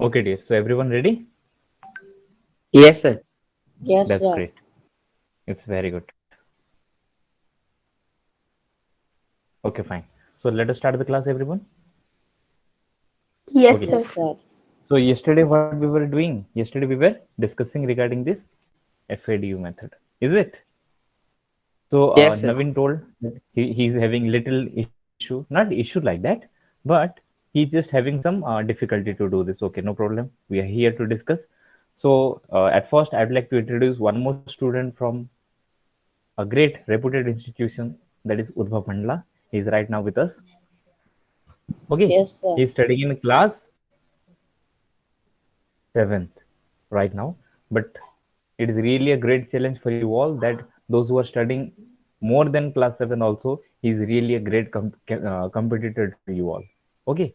Okay, dear. So everyone ready? Yes, sir. Yes, That's sir. great. It's very good. Okay, fine. So let us start the class, everyone. Yes, Okay. sir. Yes, sir. So yesterday, what we were doing? Yesterday, we were discussing regarding this FADU method. Is it? So Yes, sir. Navin told that he's having little issue, not issue like that, but he's just having some difficulty to do this. Okay, no problem. We are here to discuss. So at first, I'd like to introduce one more student from a great reputed institution, that is Udbhav Mandla. He's right now with us. Okay, Yes, sir. he's studying in class 7th right now, but it is really a great challenge for you all that those who are studying more than class 7 also, he is really a great competitor to you all. Okay,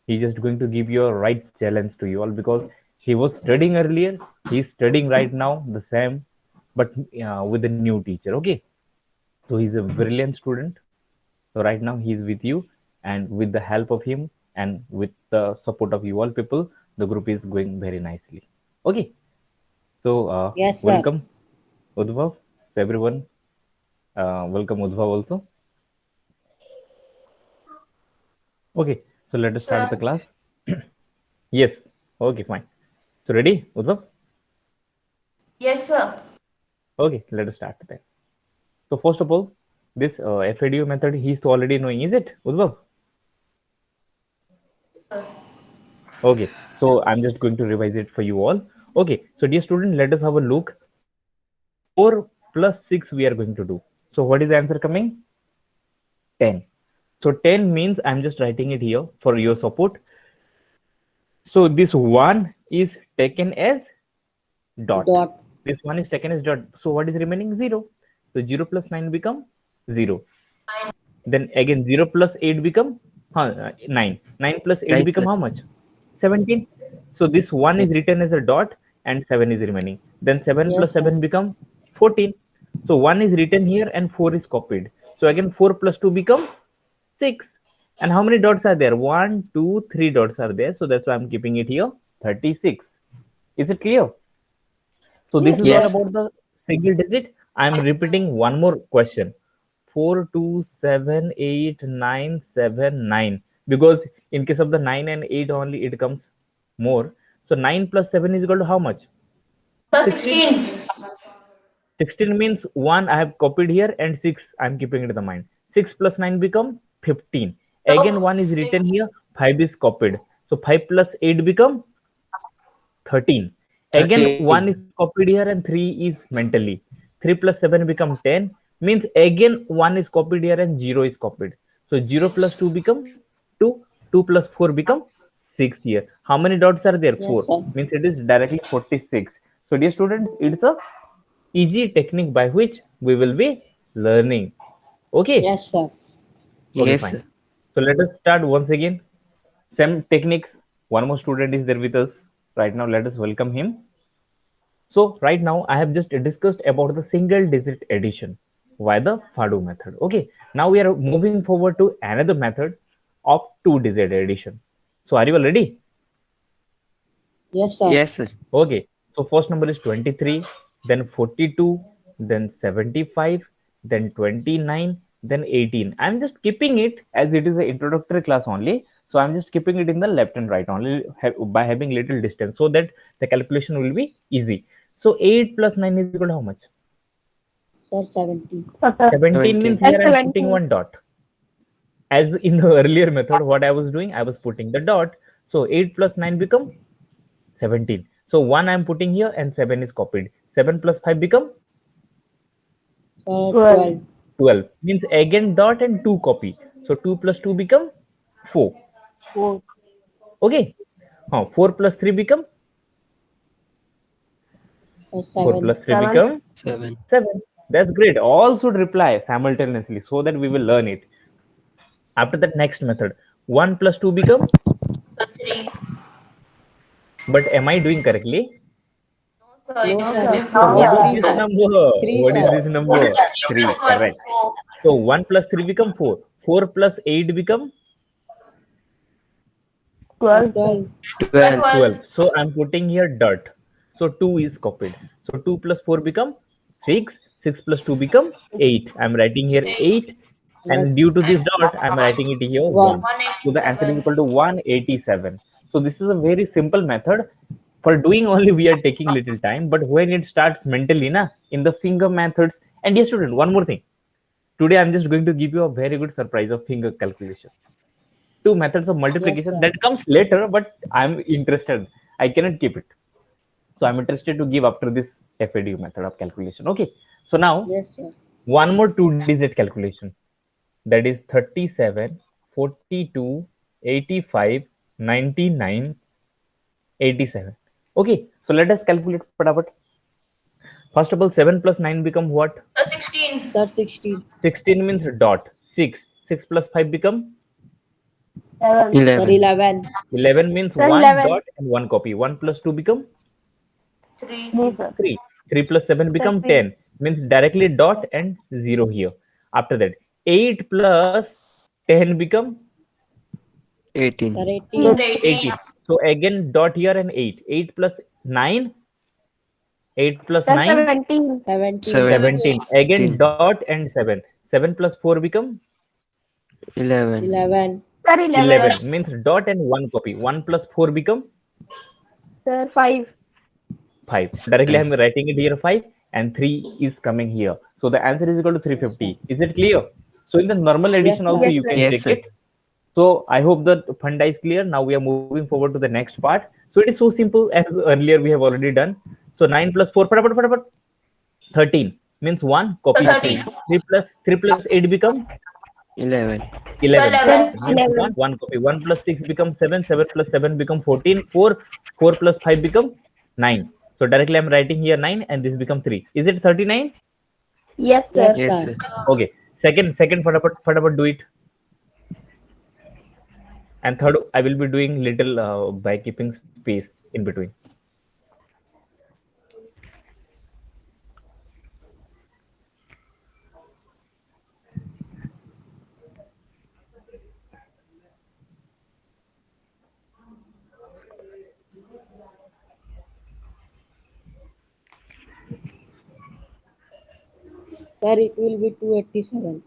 he's just going to give you a right challenge to you all because he was studying earlier, he's studying right now the same, but with a new teacher. Okay, so he's a brilliant student. So right now he's with you, and with the help of him and with the support of you all people, the group is going very nicely. Okay, so Yes, sir. welcome Udbhav. So everyone, welcome Udbhav also. Okay, so let us start the Sir. class. Yes. Okay, fine. So ready, Udbhav? Yes, sir. Okay, let us start then. So first of all, this FADU method he's already knowing, is it, Udbhav? Okay, so I'm just going to revise it for you all. Okay, so dear student, let us have a look. 4 plus 6 we are going to do. So what is the answer coming? 10. So 10 means I'm just writing it here for your support. So this 1 is taken as dot. Dot. This 1 is taken as dot. So what is remaining? 0. So 0 plus 9 become 0. Then again 0 plus 8 become 9. 9 plus 8 9 become plus how much? 17. So this 1 is 10. written as a dot and 7 is remaining. Then 7 plus Yes, sir. 7 become 14. So 1 is written here and 4 is copied. So again 4 plus 2 become 6. And how many dots are there? 1, 2, 3 dots are there. So that's why I'm keeping it here 36. Is it clear? So this Yes, is all sir. Yes. about the single digit. I'm repeating one more question. 4, 2, 7, 8, 9, 7, 9. Because in case of the 9 and 8 only it comes more. So 9 plus 7 is equal to how much? Sir, 16. 16. 16 means 1 I have copied here and 6 I'm keeping it in the mind. 6 plus 9 become 15. Again So, 1 is written here, 5 is copied. So 5 plus 8 become 13. Again 13. 1 is copied here and 3 is mentally. 3 plus 7 become 10. Means again 1 is copied here and 0 is copied. So 0 plus 2 become 2. 2 plus 4 become 6 here. How many dots are there? Yes, 4. sir. Means it is directly 46. So dear students, it's a easy technique by which we will be learning. Okay. Yes, sir. Okay, Yes, fine. sir. So let us start once again. Same techniques. One more student is there with us right now. Let us welcome him. So right now I have just discussed about the single digit addition via the FADU method. Okay. Now we are moving forward to another method of two digit addition. So are you all ready? Yes, sir. Yes, sir. Okay. So first number is 23, then 42, then 75, then 29, then 18. I'm just keeping it as it is an introductory class only. So I'm just keeping it in the left and right only by having little distance so that the calculation will be easy. So 8 plus 9 is equal to how much? Sir, 70. 17 means 17. here I'm putting 17. one dot. As in the earlier method, what I was doing, I was putting the dot. So 8 plus 9 become 17. So 1 I'm putting here and 7 is copied. 7 plus 5 become Sir, 12. 12. 12. Means again dot and 2 copy. So 2 plus 2 become 4. 4. Okay. 4 plus 3 become Sir, 4 7. plus 3 7. become 7. 7. That's great. All should reply simultaneously so that we will learn it. After that, next method. 1 plus 2 become, sir, 3. but am I doing correctly? No, sir, No, it sir. will It So will No, be what is sir. 3, this sir. be number? 3, What is sir. this number? sir, 3 3. plus 1, Correct. 4. So 1 plus 3 become 4. 4 plus 8 become 12. 12. 12. So I'm putting here dot. So 2 is copied. So 2 plus 4 become 6. 6 plus 2 become 8. I'm writing here 8. And Yes. due to this dot, I'm writing it here 1. One. So the answer is 187. equal to 187. So this is a very simple method. For doing only, we are taking little time. But when it starts mentally, na, in the finger methods. And yes, student, one more thing. Today, I'm just going to give you a very good surprise of finger calculation. Two methods of multiplication sir. that comes later, but I'm interested. I cannot keep it. So I'm interested to give after this FADU method of calculation. Okay. So now Yes, sir. one more two-digit calculation. That is 37, 42, 85, 99, 87. Okay. So let us calculate fatapat. First of all, 7 plus 9 become what? 16. Sir, 16. 16 means dot. 6. 6 plus 5 become 7. 11. Sir, 11. 11 means Sir, 1 11. dot and 1 copy. 1 plus 2 become 3. No, sir. 3. 3 plus 7 become Sir, 10. Means directly dot and 0 here. After that, 8 plus 10 become 18. Sir, 18. 18. So again dot here and 8. 8 plus 9. 8 plus Sir, 9. 17. 17. 17. Again dot and 7. 7 plus 4 become 11. 11. Sir, 11. 11. Means dot and 1 copy. 1 plus 4 become Sir, 5. 5. Directly I'm writing it here 5 and 3 is coming here. So the answer is equal to 350. Is it clear? So in the normal addition sir. also Yes, you sir. can Yes, check sir. it. So I hope the funda is clear. Now we are moving forward to the next part. So it is so simple as earlier we have already done. So 9 plus 4, 13 means 1 copy 3. 3 plus 8 become 11. 11. 11. Means 11. 1 copy. 1 plus 6 becomes 7. 7 plus 7 become 14. 4 plus 5 become 9. So directly I'm writing here 9 and this become 3. Is it 39? Yes, sir. Yes, sir. Okay. Second fatapat do it. And third, I will be doing little by keeping space in between. Sir, it will be 287.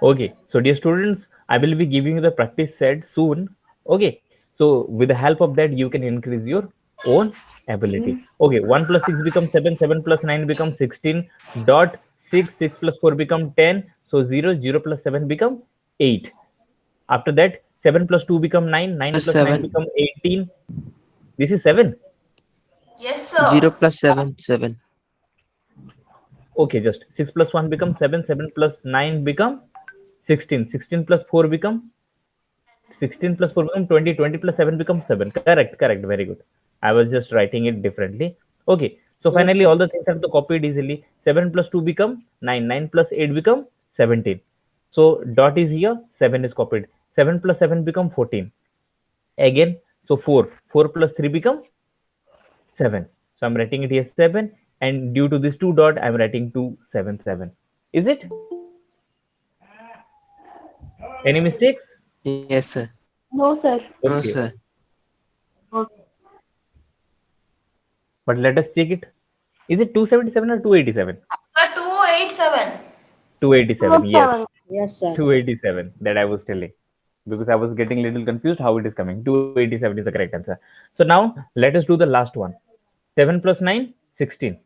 Okay. So dear students, I will be giving you the practice set soon. Okay. So with the help of that, you can increase your own ability. Okay. 1 plus 6 becomes 7. 7 plus 9 becomes 16. Dot 6. 6 plus 4 become 10. So 0. 0 plus 7 become 8. After that, 7 plus 2 become 9. 9 Plus plus 9 7. become 18. This is 7. Yes, sir. 0 plus 7. 7. Okay, just 6 plus 1 becomes 7. 7 plus 9 become 16. 16 plus 4 become 16 plus 4 become 20. 20 plus 7 becomes 7. Correct, correct. Very good. I was just writing it differently. Okay. So finally, all the things have to copied easily. 7 plus 2 become 9. 9 plus 8 become 17. So dot is here. 7 is copied. 7 plus 7 become 14. Again, so 4. 4 plus 3 become 7. So I'm writing it here 7. And due to this 2 dot, I'm writing 277. Is it? Any mistakes? Yes, sir. No, sir. No, Okay. sir. Okay. But let us check it. Is it 277 or 287? Sir, 287. 287. Yes. Yes, sir. 287 that I was telling, because I was getting a little confused how it is coming. 287 is the correct answer. So now let us do the last one. 7 plus 9, 16.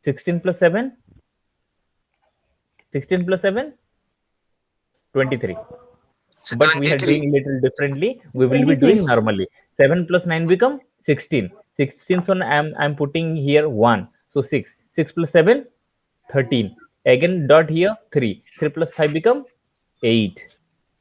16 plus 7, 16 plus 7, 23. So But we are doing a little differently. We will be doing normally. 7 plus 9 become 16. 16 so I'm putting here 1. So 6. 6 plus 7, 13. Again dot here 3. 3 plus 5 become 8.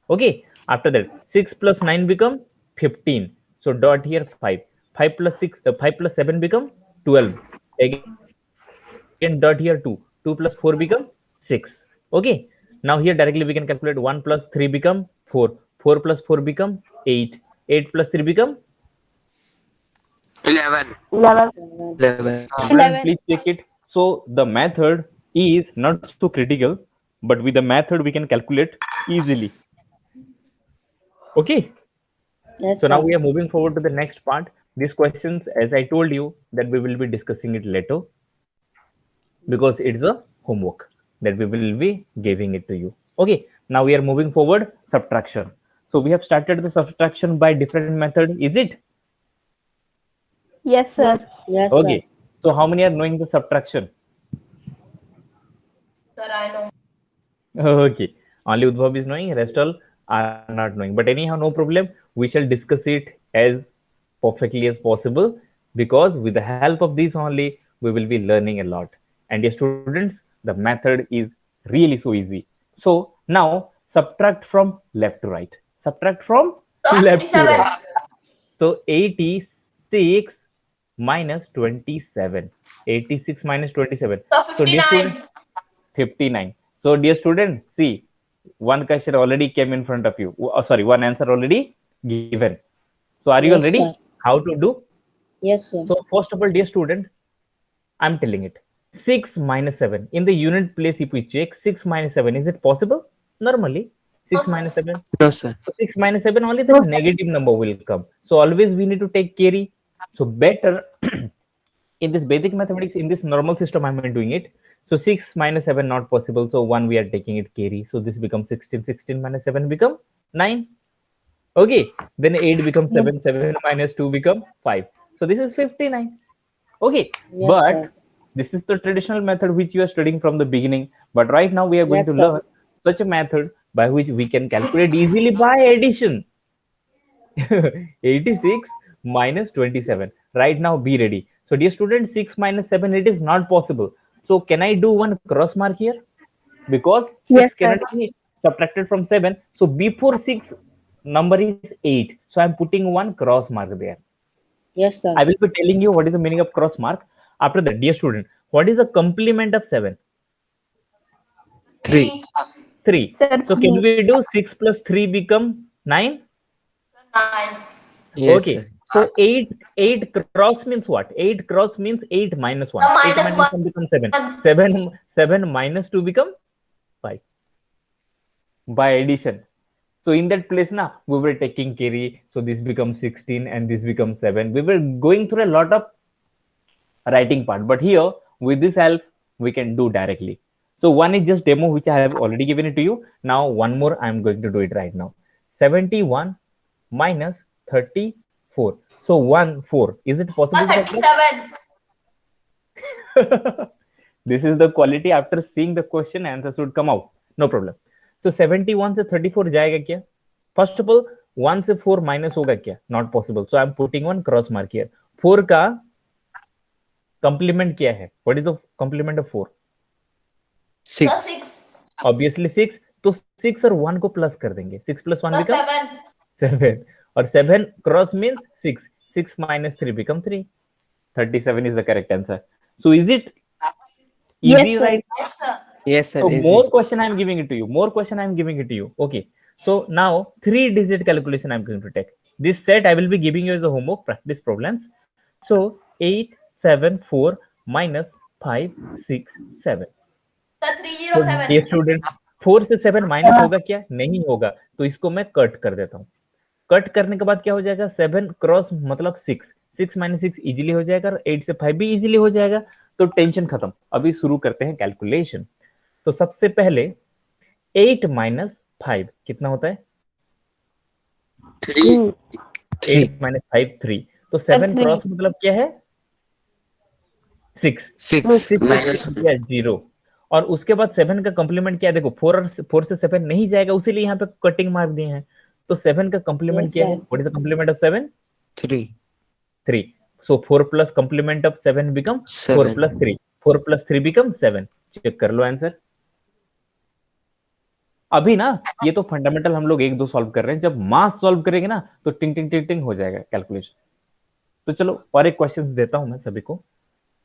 Okay. After that 6 plus 9 become 15. So dot here 5. 5 plus 6, 5 plus 7 become 12. Again dot here 2. 2 plus 4 become 6. Okay. Now here directly we can calculate 1 plus 3 become 4. 4 plus 4 become 8. 8 plus 3 become 11. 11. 11. Student, please check it. So the method is not so critical, but with the method we can calculate easily. Okay. Yes, So now sir. we are moving forward to the next part. These questions, as I told you, that we will be discussing it later because it's a homework that we will be giving it to you. Okay, now we are moving forward. Subtraction. So we have started the subtraction by different method. Is it? Yes, sir. Yes, sir. Okay. So how many are knowing the subtraction? Sir, I know. Okay. Only Udbhav is knowing, rest all are not knowing. But anyhow, no problem. We shall discuss it as perfectly as possible because with the help of this only, we will be learning a lot. And dear students, the method is really so easy. So now subtract from left to right. Subtract from So left to 57. right. So 86 minus 27. 86 minus 27. So So dear student, 59. 59. So, dear student, see, one question already came in front of you. Oh, sorry, one answer already given. So, are you all Yes, ready? sir. How to do? Yes, sir. So, first of all, dear student, I'm telling it. 6 minus 7. In the unit place, if we check 6 minus 7, is it possible? Normally, No, 6 sir. minus 7. No, sir. So 6 minus 7, only the negative number will come. So, always we need to take carry. So, better in this basic mathematics, in this normal system, I'm doing it. So 6 minus 7 not possible. So 1 we are taking it carry. So this becomes 16. 16 minus 7 become 9. Okay. Then 8 becomes 7. 7 minus 2 become 5. So this is 59. Okay. Yes, But sir. this is the traditional method which you are studying from the beginning. But right now we are going Yes, to sir. learn such a method by which we can calculate easily by addition. 86 minus 27. Right now, be ready. So, dear student, 6 minus 7, it is not possible. So, can I do one cross mark here? Because 6 Yes, sir. cannot be subtracted from 7. So, before 6, number is 8. So, I'm putting one cross mark there. Yes, sir. I will be telling you what is the meaning of cross mark. After that, dear student, what is the complement of 7? 3. 3. Sir, So, can we do 6 plus 3 become 9? 9. Yes, Okay. sir. So 8 cross means what? 8 cross means 8 minus 1. So 8 minus minus 1 becomes 7. 7 minus 2 become 5 by addition. So in that place now we were taking carry. So this becomes 16 and this becomes 7. We were going through a lot of writing part, but here with this help we can do directly. So one is just demo which I have already given it to you. Now one more I'm going to do it right now. 71 minus 34. So 1 4. Is it possible to subtract? 137. This is the quality after seeing the question answer should come out. No problem. So 71 से 34 जाएगा क्या? First of all 1 से 4 minus होगा क्या? Not possible. So I'm putting one cross mark here. 4 का complement क्या है? What is the complement of 4? 6. 6. Obviously 6. तो 6 और 1 को प्लस कर देंगे. 6 plus 1 Plus become 7. 7. और 7 cross means 6. 6 minus 3 become 3. 37 is the correct answer. So is it Yes, easy, sir. right? Yes, sir. Yes, sir. So Easy. more question I am giving it to you. More question I am giving it to you. Okay. So now 3-digit calculation I am going to take. This set I will be giving you as a homework practice problems. So 8, 7, 4 minus 5, 6, 7. Sir, तो 307. ये student 4 से 7 minus होगा क्या? नहीं होगा. तो इसको मैं कट कर देता हूँ. कट करने के बाद क्या हो जाएगा? 7 क्रॉस मतलब 6. 6 माइनस 6 इजीली हो जाएगा और 8 से 5 भी इजीली हो जाएगा. तो टेंशन खत्म. अभी शुरू करते हैं कैलकुलेशन. तो सबसे पहले 8 माइनस 5 कितना होता है? 3. 8 माइनस 5 3. तो 7 3. क्रॉस मतलब क्या है? 6. 6. 6 Minus 0. और उसके बाद 7 का कॉम्प्लीमेंट क्या है? देखो 4 से 7 नहीं जाएगा, उसीलिए यहाँ पे कटिंग मार दिए हैं. तो 7 का कॉम्प्लीमेंट Yes, क्या है? sir. What is the complement of 7? 3. 3. So 4 plus complement of 7 become 4 7. plus 3. 4 plus 3 become 7. Check कर लो आंसर. अभी ना ये तो फंडामेंटल हम लोग 1-2 सॉल्व कर रहे हैं. जब मास सॉल्व करेंगे ना तो टिंग टिंग टिंग टिंग हो जाएगा कैलकुलेशन. तो चलो और एक क्वेश्चन देता हूं मैं सभी को.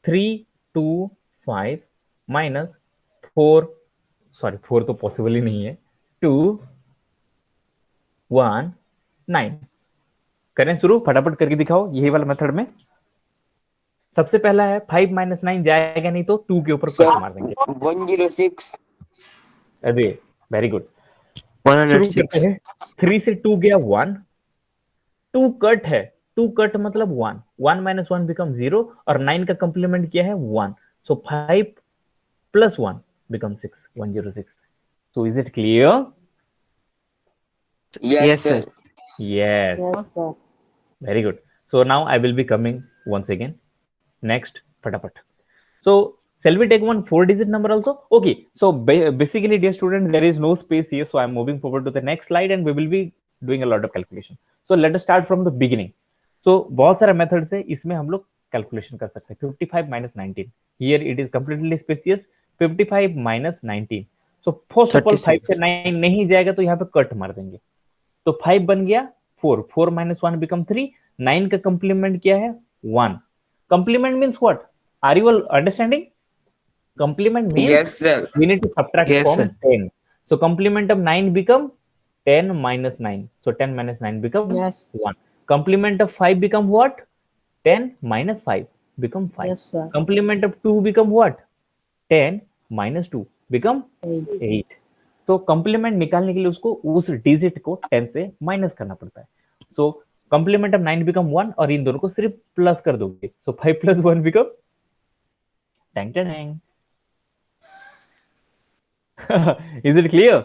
3, 2, 5 माइनस 4, सॉरी 4 तो पॉसिबल ही नहीं है. 2, 1, 9. करें शुरू. फटाफट करके दिखाओ यही वाला मेथड में. सबसे पहला है 5 माइनस 9 जाएगा नहीं तो 2 के ऊपर कट मार देंगे. 106. अरे वेरी गुड. शुरू 106. करते हैं. 3 से 2 गया 1. टू कट है, टू कट मतलब 1, 1 माइनस 1 बिकम 0 और 9 का कंप्लीमेंट क्या है 1, सो 5 plus 1 becomes 6, 106. So is it clear? Yes, sir. Yes. Yes, sir. Very good. So now I will be coming once again. Next, fatapat. So shall we take one 4-digit number also? Okay. So basically, dear student, there is no space here. So I'm moving forward to the next slide and we will be doing a lot of calculation. So let us start from the beginning. So बहुत सारे methods है, इसमें हम लोग calculation कर सकते हैं. 55 minus 19. Here it is completely spacious. 55 minus 19. So first of all 5 से 9 नहीं जाएगा तो यहाँ पे कट मार देंगे. तो 5 बन गया 4, 4 minus 1 become 3. 9 का complement क्या है 1. Complement means what? Are you all understanding? Complement means Yes, sir. we need to subtract Yes, from sir. 10. So complement of 9 become 10 minus 9. So 10 minus 9 become Yes. 1. Complement of 5 become what? 10 minus 5 become 5. Yes, sir. Complement of 2 become what? 10 minus 2 become 8. तो complement निकालने के लिए उसको उस digit को 10 से minus करना पड़ता है. सो कंप्लीमेंट ऑफ 9 बिकम 1 और इन दोनों को सिर्फ प्लस कर दोगे. सो 5 plus 1 become Tang Tang. Is it clear?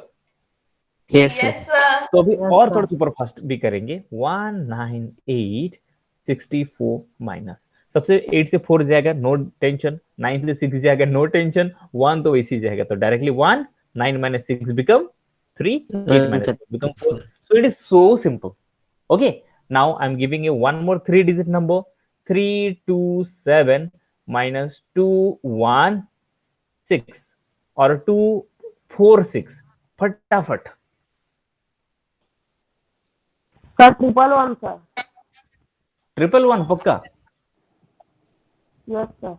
Yes, sir. Yes, sir. तो अभी Yes, और sir. थोड़ा सुपर फास्ट भी करेंगे. 19864 माइनस, सबसे 8 से 4 जाएगा नो टेंशन, 9 से 6 जाएगा नो टेंशन, 1 तो वैसे ही जाएगा तो directly 1, 9 minus 6 become 3, 8 minus 6 become 4. So it is so simple. Okay, now I'm giving you one more 3-digit number. 327 minus 216 or 246. फटाफट. Sir, 111, sir. 111 पक्का? Yes, sir.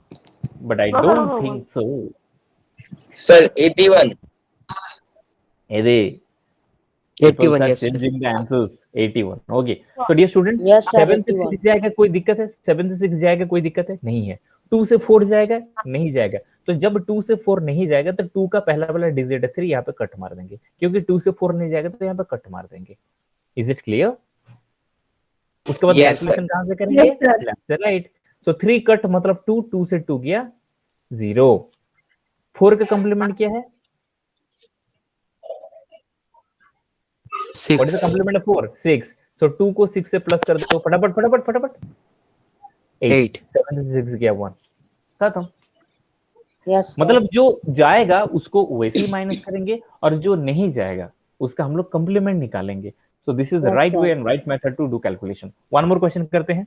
But I No, no, don't no, think so. Sir, 81. Ede, 81, yes, sir. changing the answers. 81. Okay. So dear student, Yes, sir. 7 से 6 81. जाएगा कोई दिक्कत है? 7 से 6 जाएगा कोई दिक्कत है? नहीं है. 2 से 4 जाएगा? नहीं जाएगा. तो जब 2 से 4 नहीं जाएगा तो 2 का पहला वाला डिजिट है 3, यहाँ पे कट मार देंगे, क्योंकि 2 से 4 नहीं जाएगा तो यहाँ पे कट मार देंगे. Is it clear? उसके बाद Yes, कैलकुलेशन कहां से करेंगे? Yes, sir. लेफ्ट से राइट. सो 3 कट मतलब 2, 2 से 2 गया 0. 4 का कंप्लीमेंट क्या है? What is the 6. Complement of 4? 6. सो 2 को 6 से प्लस कर दो फटाफट फटाफट फटाफट. 8. 7 से 6 गया 1. खत्म. Yes, sir. मतलब जो जाएगा उसको वैसे ही माइनस करेंगे और जो नहीं जाएगा उसका हम लोग कंप्लीमेंट निकालेंगे. So this is the Yes, right sir. Way and right method to do calculation. One more question करते हैं.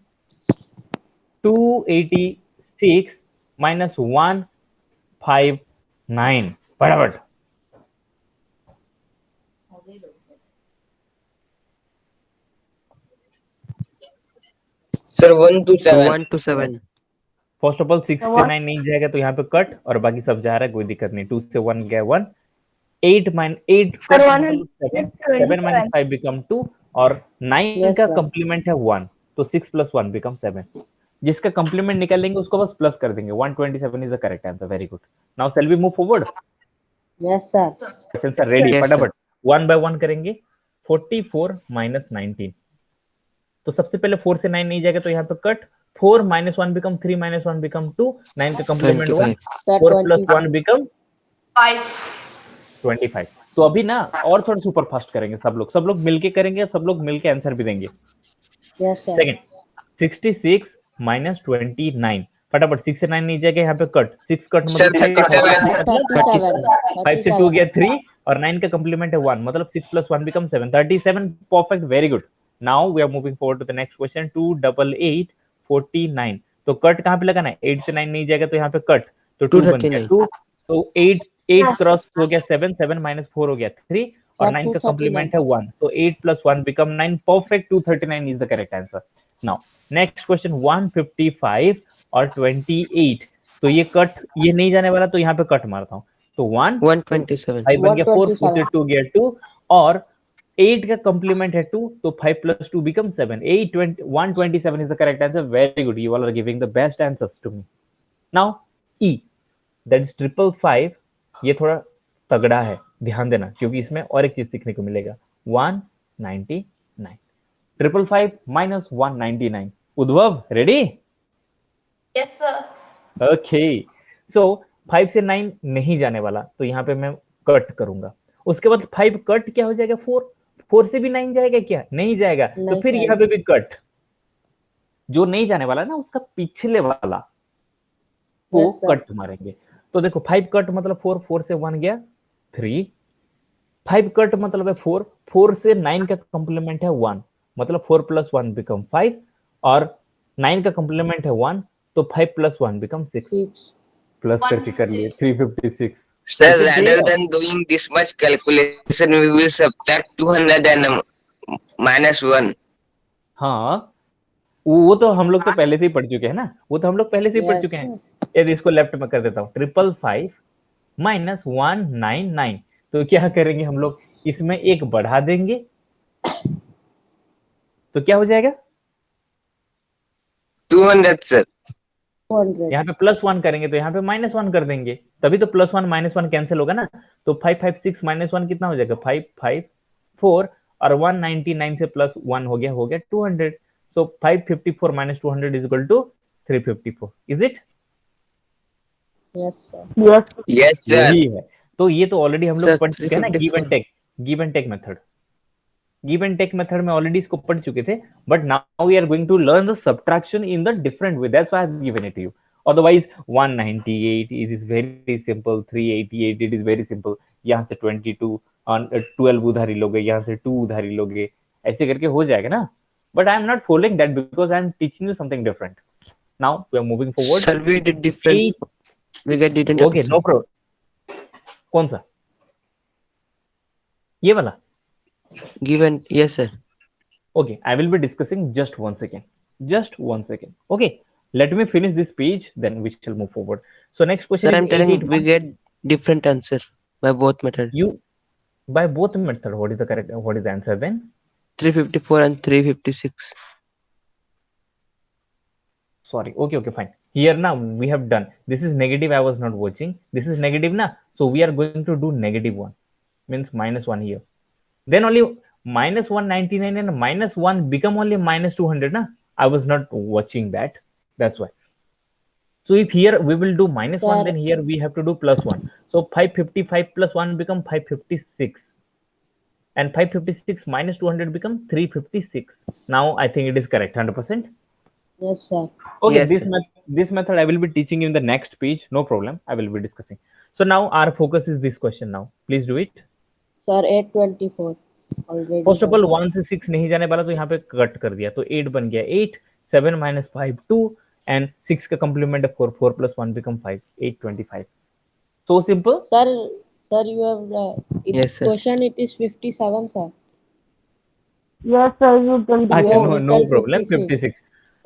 286 minus 159 फटाफट. Sir, 127. 127. फर्स्ट ऑफ ऑल 6 से 9 नहीं जाएगा तो यहाँ पे कट और बाकी सब जा रहा है, कोई दिक्कत नहीं. 2 से 1 गया 1. 8 Sir, 127. 7 minus 5 become 2 और 9 Yes, का sir. कंप्लीमेंट है 1, तो 6 plus 1 become 7. जिसका कंप्लीमेंट निकालेंगे उसको बस प्लस कर देंगे. 127 is the correct answer. Very good. Now shall we move forward? Yes, sir. Questions are ready. Yes, फटाफट 1 by 1 करेंगे. 44 minus 19. तो सबसे पहले 4 से 9 नहीं जाएगा तो यहाँ पे cut. 4 minus 1 become 3 minus 1 become 2. 9 का कंप्लीमेंट 1. 25. Sir, 4 plus 1 25. become 5. 25. तो अभी ना और थोड़ा सुपर फास्ट करेंगे. सब लोग मिलके करेंगे, सब लोग मिलके आंसर भी देंगे. Yes, sir. Second 66 minus 29. फटाफट 6 से 9 नहीं जाएगा यहाँ पे कट. 6 कट Sir, मतलब 37. 37. फाइव से 2 गया 3 और 9 का कंप्लीमेंट है 1, मतलब 6 plus 1 become 7. 37. Perfect. Very good. Now we are moving forward to the next question. 288 49. तो कट कहाँ पे लगाना है? 8 से 9 नहीं जाएगा तो यहाँ पे कट. तो 2 बन गया 2. तो 8 क्रॉस हो गया 7. 7 minus 4 हो गया 3 और 9 का कंप्लीमेंट है 1. तो 8 plus 1 become 9. Perfect. 239 is the correct answer. Now next question 155 और 28. तो ये कट ये नहीं जाने वाला तो यहाँ पे कट मारता हूँ. तो 1 127. 5 बन गया 4, 4 से 127. 2 गया 2 और 8 का कंप्लीमेंट है 2, तो 5 plus 2 become 7. 127 is the correct answer. Very good. You all are giving the best answers to me. Now E, that is 555. ये थोड़ा तगड़ा है, ध्यान देना, क्योंकि इसमें और एक चीज सीखने को मिलेगा. 199. 555 minus 199. Udhav, ready? Yes, sir. Okay so 5 से 9 नहीं जाने वाला, तो यहाँ पे मैं कट करूंगा. उसके बाद 5 कट क्या हो जाएगा? 4 से भी 9 जाएगा क्या? नहीं जाएगा. तो नहीं फिर जाएगा. यहाँ पे भी कट. जो नहीं जाने वाला ना, उसका पिछले वाला वो Yes, sir. कट मारेंगे. तो देखो 5 कट मतलब 4 से 1 गया 3. 5 कट मतलब है 4 से 9 का कंप्लीमेंट है 1, मतलब 4 plus 1 become 5, और 9 का कंप्लीमेंट है 1, तो 5 plus 1 become 6. 6. प्लस करके कर लिए 356. Sir, Okay, rather clear? than doing this much calculation, we will subtract 200 and minus 1. हाँ, वो तो हम लोग तो पहले से ही पढ़ चुके हैं ना, वो तो हम लोग पहले से ही पढ़ Yes, चुके हैं. sir. यदि इसको लेफ्ट में कर देता हूँ, 555 minus 199, तो क्या करेंगे हम लोग? इसमें एक बढ़ा देंगे, तो क्या हो जाएगा? 200, sir. 200. यहाँ पे +1 करेंगे तो यहाँ पे -1 कर देंगे, तभी तो +1 -1 कैंसिल होगा ना. तो 556 -1 कितना हो जाएगा? 554, और 199 से +1 हो गया 200. सो 554 minus 200 is equal to 354. Is it? Yes, sir. Yes. Yes, sir. यही है. तो ये तो ऑलरेडी हम लोग Sir, पढ़ चुके हैं ना, give and 354. Take. Give and take method में ऑलरेडी इसको पढ़ चुके थे, but now we are going to learn the subtraction in the different way. That's why I have given it to you. Otherwise 198 it is very simple, 388 it is very simple. यहाँ से 22 और 12 उधारी लोगे, यहाँ से 2 उधारी लोगे, ऐसे करके हो जाएगा ना. But I am not following that because I am teaching you something different. Now we are moving forward. Sir, we did different. Eight. We get didn't. Okay, no problem. कौन सा? ये वाला? Given. Yes, sir. Okay, I will be discussing just one second. Just one second. Okay, let me finish this page, then we shall move forward. So next question Sir, is I'm telling we 881. get different answer by both method. You by both method. What is the correct? What is the answer then? 354 and 356. Sorry. Okay, fine. Here now we have done. This is negative. I was not watching. This is negative na. So we are going to do -1. Means -1 here. Then only -199 and -1 become only -200 na. I was not watching that. That's why. So if here we will do -1, Sir. then here we have to do +1. So 555 plus 1 become 556. And 556 minus 200 become 356. Now I think it is correct, 100%. Yes, sir. Okay, Yes, this sir. this method I will be teaching you in the next page. No problem. I will be discussing. So now our focus is this question now. Please do it. Sir, 824. Already. First of all, done. 1 से 6 नहीं जाने वाला, तो यहाँ पे cut कर दिया, तो 8 बन गया 8. 7 minus 5 2, and 6 का complement है 4. 4 plus 1 become 5. 825. So simple. Sir, you have Yes, sir. question. It is 57, sir. Yes, sir. You can do अच्छा, Yeah, it. no written problem. 56. 56.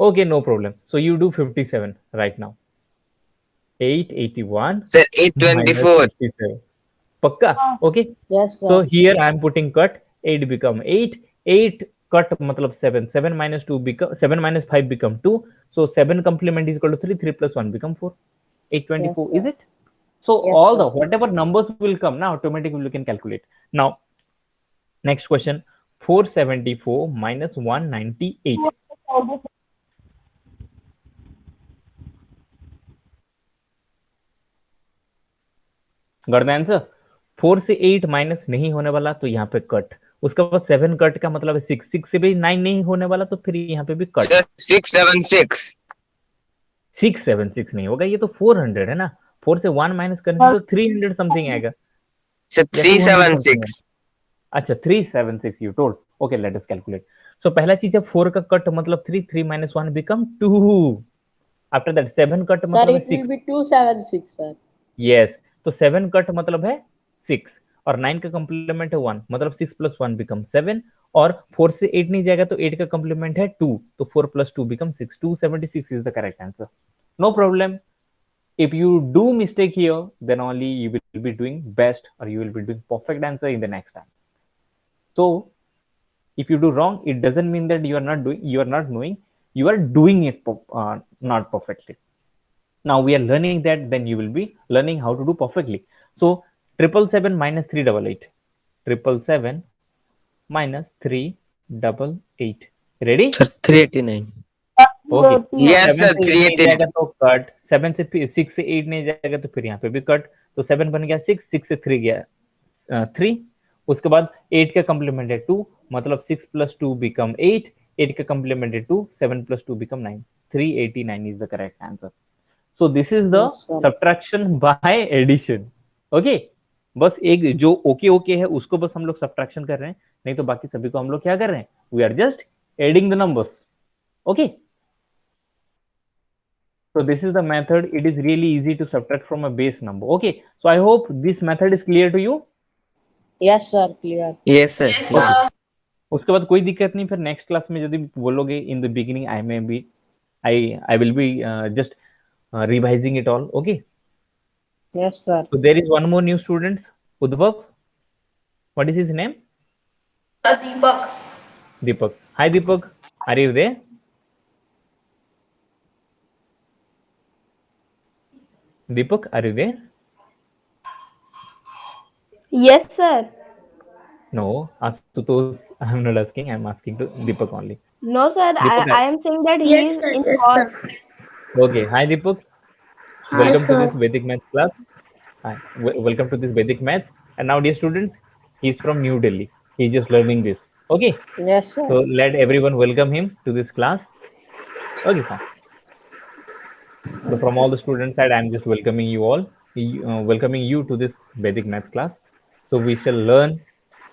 Okay, no problem. So you do 57 right now. 881 Sir, minus 824. 57. पक्का? Okay. Yes, sir. So here I am putting cut. 8 become 8. 8 cut मतलब 7. 7 minus 2 become 7 minus 5 become 2. So 7 complement is equal to 3. 3 plus 1 become 4. 824. Yes, Is sir. it? So Yes, all sir. the whatever numbers will come now automatically you can calculate. Now next question. 474 minus 198. Got the answer? 4 से 8 minus नहीं होने वाला, तो यहाँ पे cut. उसके बाद 7 cut का मतलब है 6. 6 से भी 9 नहीं होने वाला, तो फिर यहाँ पे भी कट. Sir, 676. 676 नहीं होगा, ये तो 400 है ना. 4 से 1 माइनस करने से तो 300 समथिंग आएगा. Sir, या 200 something 376. है. अच्छा 376 you told. Okay, let us calculate. So पहला चीज है 4 का कट मतलब 3. 3 minus 1 become 2. After that 7 cut Sir, मतलब है it will 6. be 276, sir. Yes, तो 7 कट मतलब है 6, और 9 का कंप्लीमेंट है 1, मतलब 6 plus 1 become 7, और 4 से 8 नहीं जाएगा तो 8 का कंप्लीमेंट है 2, तो 4 plus 2 become 6. 276 is the correct answer. No problem. If you do mistake here, then only you will be doing best, or you will be doing perfect answer in the next time. So if you do wrong, it doesn't mean that you are not knowing, you are doing it not perfectly. Now we are learning that, then you will be learning how to do perfectly. So 777 minus 388. 777 minus 388. Ready? Sir, 389. Okay, Yes, 7 sir. से 8 नहीं 389. जाएगा तो cut, 7 से 6 से 8 नहीं जाएगा तो फिर यहाँ पे भी कट, तो 7 बन गया 6, 6 से 3 गया 3, उसके बाद 8 का कम्प्लीमेंट है 2, मतलब 6 + 2 बिकम 8, 8 का कम्प्लीमेंट है 2, 7 + 2 become 9, 389 is the correct answer. So this is the Yes, sir. subtraction by addition. Okay, बस एक जो ओके ओके है उसको बस हम लोग सब्ट्रैक्शन कर रहे हैं, नहीं तो बाकी सभी को हम लोग क्या कर रहे हैं? We are just adding the numbers. Okay, so this is the method. It is really easy to subtract from a base number. Okay, so I hope this method is clear to you. Yes, sir. Clear. Yes, sir. Yes, Yes. sir. उसके बाद कोई दिक्कत नहीं, फिर next class में यदि बोलोगे in the beginning I will be just revising it all. Okay, Yes, sir. so there is one more new student, Udbhav. What is his name? Deepak. Deepak. Hi Deepak, are you there? Deepak, are you there? Yes, sir. No, Asutosh, I'm not asking, I'm asking to Deepak only. No, sir. Deepak, I am saying that he is in call. Okay, hi Deepak. Hi, Welcome to sir. this Vedic Maths class. Hi, welcome to this Vedic Maths. And now, dear students, he's from New Delhi. He's just learning this. Okay, Yes, sir. so let everyone welcome him to this class. Okay, fine. So from all the students side, I'm just welcoming you all, welcoming you to this Vedic Maths class. So we shall learn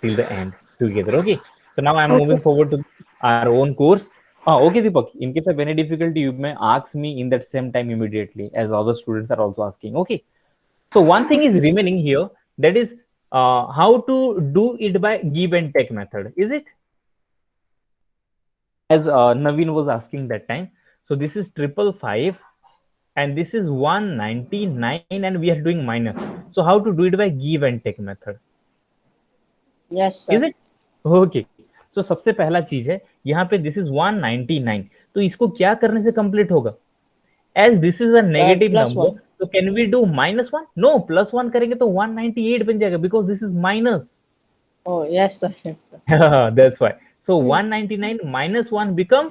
till the end together. Okay. So now I'm moving forward to our own course. Okay, Deepak. In case of any difficulty, you may ask me in that same time immediately, as other students are also asking. Okay. So one thing is remaining here, that is how to do it by give and take method. Is it? As Naveen was asking that time. So this is 555 and this is 199 and we are doing minus. So how to do it by give and take method? Yes, sir. Is it? Okay. So सबसे पहला चीज है यहाँ पे this is 199, तो इसको क्या करने से कंप्लीट होगा? As this is a negative plus number, one. so can we do -1? No, +1 करेंगे तो 198 बन जाएगा because this is minus. Oh, yes, sir. Yes, sir. That's why. So 199 minus 1 become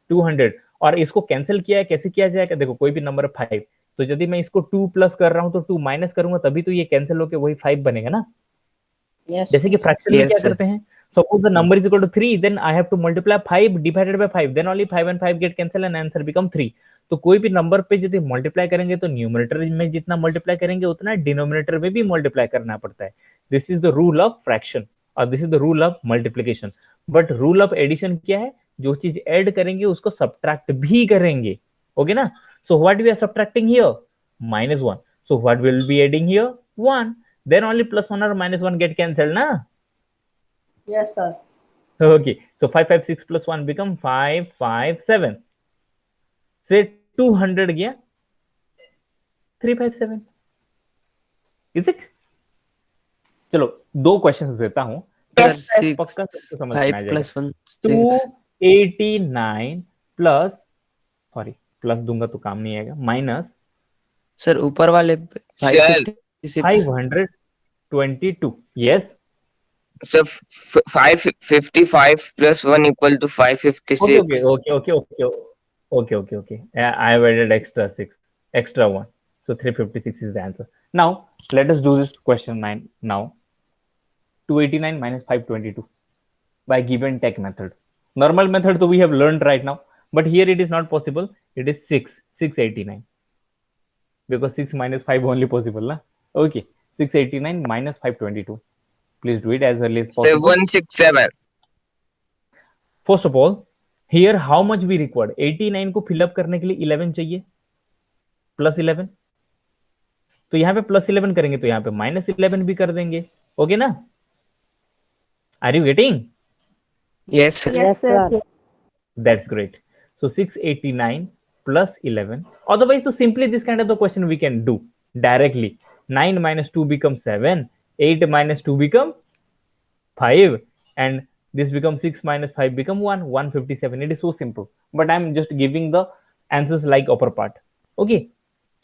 200. और इसको कैंसिल किया है, कैसे किया जाएगा? देखो कोई भी नंबर 5, तो यदि मैं इसको 2 प्लस कर रहा हूं तो 2 माइनस करूंगा तभी तो ये कैंसिल होकर वही 5 बनेगा ना. Yes, जैसे कि फ्रैक्शन में Yes, क्या sir. करते हैं, suppose the number is equal to 3, then I have to multiply 5 divided by 5, then only 5 and 5 get cancel and answer become 3. तो कोई भी नंबर पे यदि मल्टीप्लाई करेंगे तो न्यूमरेटर में जितना मल्टीप्लाई करेंगे उतना डिनोमिनेटर में भी मल्टीप्लाई करना पड़ता है. This is the rule of fraction और this is the rule of multiplication. But rule of addition क्या है? जो चीज ऐड करेंगे उसको सब्ट्रैक्ट भी करेंगे. ओके ना? So what we are subtracting here? -1. So what will be adding here? 1. Then only +1 और -1 गेट कैंसिल्ड ना. Yes, sir. Okay, so 556 plus 1 become 557. Say 200 गया 357. Is it? चलो दो क्वेश्चंस देता हूं. Sir, पक्का 6. सबको समझ में आ 5 जाएगा. plus 1, 6. 289 प्लस, सॉरी प्लस दूंगा तो काम नहीं आएगा, माइनस Sir, ऊपर वाले Sir. 556. 522. Yes. So 555 plus 1 equal to 556. Okay. I have added extra 1. So 356 is the answer. Now let us do this question 9 now. 289 minus 522 by give and take method. Normal method so we have learned right now, but here it is not possible. It is 689 because 6 minus 5 only possible na. Okay, 689 minus 522. Please do it as early as possible. 767. First of all, here how much we required? 89 को fill up करने के लिए 11 चाहिए, plus 11. तो यहाँ पे +11 करेंगे तो यहाँ पे -11 भी कर देंगे. ओके ना? Are you getting? Yes, sir. Yes, sir. That's great. So 689 plus 11. Otherwise, so simply this kind of the question we can do directly. 9 minus 2 becomes 7. 8 minus 2 become 5. And this becomes 6 minus 5 become 1. 157. It is so simple. But I'm just giving the answers like upper part. Okay.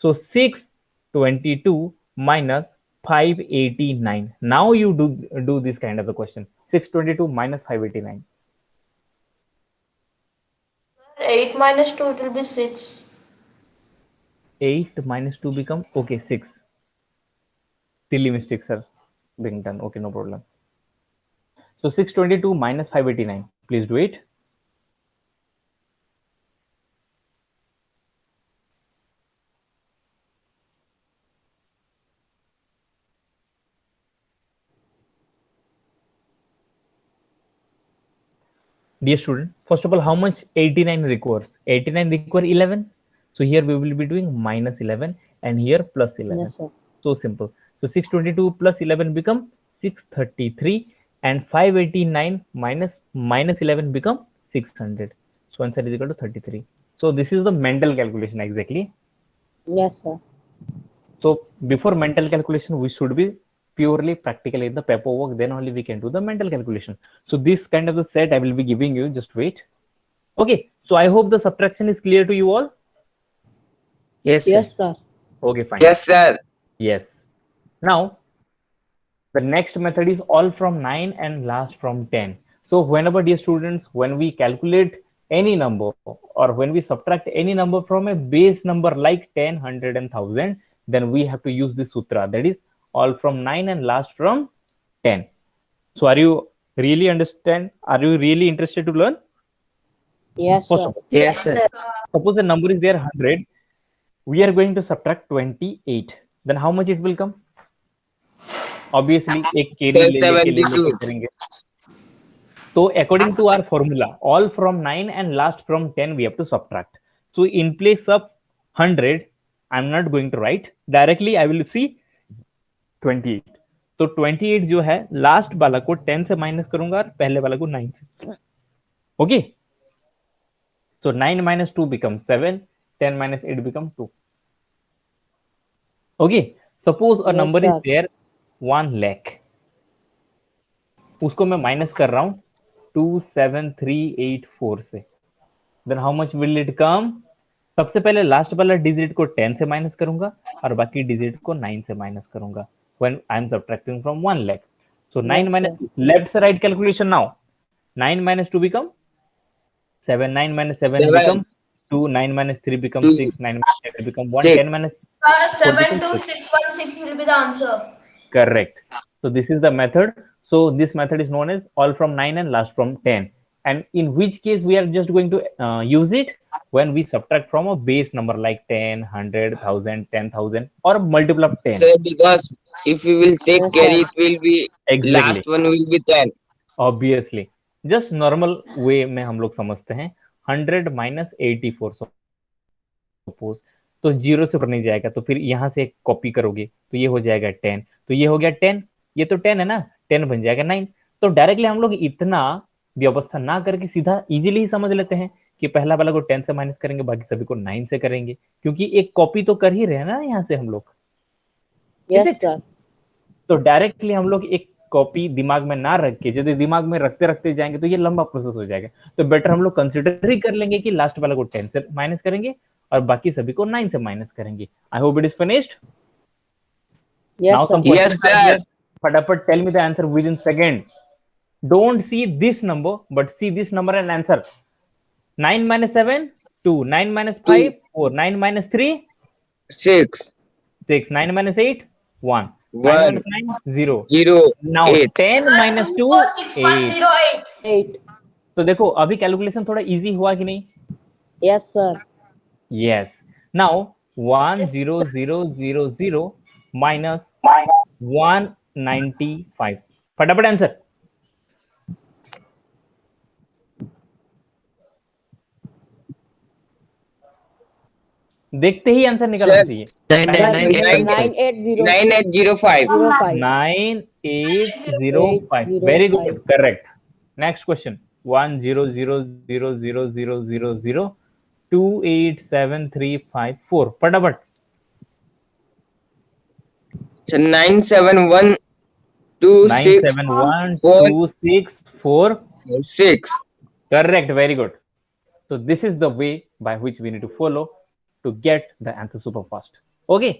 So 622 minus 589. Now you do this kind of the question. 622 minus 589. 8 minus 2, it will be 6. 8 minus 2 become, okay, 6. Silly mistake, sir. Being done. Okay, no problem. So 622 minus 589. Please do it. Dear student, first of all, how much 89 requires? 89 require 11. So here we will be doing minus 11 and here plus 11. Yes, sir. So simple. So 622 plus 11 become 633 and 589 minus 11 become 600. So answer is equal to 33. So this is the mental calculation exactly. Yes, sir. So before mental calculation, we should be purely practical in the paperwork. Then only we can do the mental calculation. So this kind of the set I will be giving you. Just wait. Okay. So I hope the subtraction is clear to you all. Yes, sir. Yes, sir. Okay, fine. Yes, sir. Yes. Now the next method is all from 9 and last from 10. So whenever, dear students, when we calculate any number or when we subtract any number from a base number like 10, 100 and 1000, then we have to use the sutra, that is all from 9 and last from 10. So are you really understand? Are you really interested to learn? Yes, First sir. of all, Yes, sir. suppose the number is there 100, we are going to subtract 28. Then how much it will come? Obviously एक carry ले लेके 72. करेंगे. So according to our formula, all from 9 and last from 10 we have to subtract. So in place of 100, I'm not going to write directly. I will see 28. तो 28 जो है last वाला को 10 से माइनस करूंगा और पहले वाला को 9 से. Okay. So 9 minus 2 becomes 7. 10 minus 8 becomes 2. Okay. Suppose a Yes, number is sir. there 1 lakh. उसको मैं माइनस कर रहा हूं 27384 से. Then how much will it come? सबसे पहले लास्ट वाला डिजिट को 10 से माइनस करूंगा और बाकी डिजिट को 9 से माइनस करूंगा when I am subtracting from 1 lakh. So 9 minus left से right calculation now. 9 minus 2 become 7. 9 minus 7 7. become 2. 9 minus 3 become 2. 6. 9 minus 8 become 1. 6. 10 minus 72616 will be the answer. correct. So this is the method. So this method is known as all from 9 and last from 10. And in which case we are just going to use it when we subtract from a base number like 10, 100, 1000, 10,000 or a multiple of 10. Sir, because if we will take Yes, carry, sir. it will be Exactly. last one will be 10. Obviously. Just normal way में हम लोग समझते हैं 100 minus 84 suppose तो zero से ऊपर नहीं जाएगा तो फिर यहाँ से कॉपी करोगे तो ये हो जाएगा 10. तो ये हो गया 10. ये तो 10 है ना. 10 बन जाएगा 9. तो डायरेक्टली हम लोग इतना व्यवस्था ना करके सीधा इजीली ही समझ लेते हैं कि पहला वाला को 10 से माइनस करेंगे बाकी सभी को 9 से करेंगे क्योंकि एक कॉपी तो कर ही रहे हैं ना यहाँ से हम लोग. Yes, it? sir. तो डायरेक्टली हम लोग एक कॉपी दिमाग में ना रख के यदि दिमाग में रखते रखते जाएंगे तो ये लंबा प्रोसेस हो जाएगा. तो बेटर हम लोग कंसिडर ही कर लेंगे कि लास्ट वाला को 10 से माइनस करेंगे और बाकी सभी को 9 से माइनस करेंगे. I hope it is finished. Yes, Now sir. some Yes, questions are sir. there. Fatapat, tell me the answer within second. Don't see this number, but see this number and answer. 9 minus 7, 2. 9 minus 5, 4. 9 minus 3, 6. 6. 9 minus 8, 1. 9 1. minus 9, 0. 0. Now 8. 10 Sir, minus 2, 8. 246,108. 8. तो देखो अभी calculation थोड़ा easy हुआ कि नहीं? Yes, sir. Yes. Now 1 0 0 0 0 minus 195. फटाफट answer. देखते ही answer निकलना Sir, चाहिए. 9805. 9805. 9805. Very good. Correct. Next question. 1 0 0 0 0 0 0 0 28735 फटाफट. So 971 971264. 6. Correct. Very good. So this is the way by which we need to follow to get the answer super fast. Okay.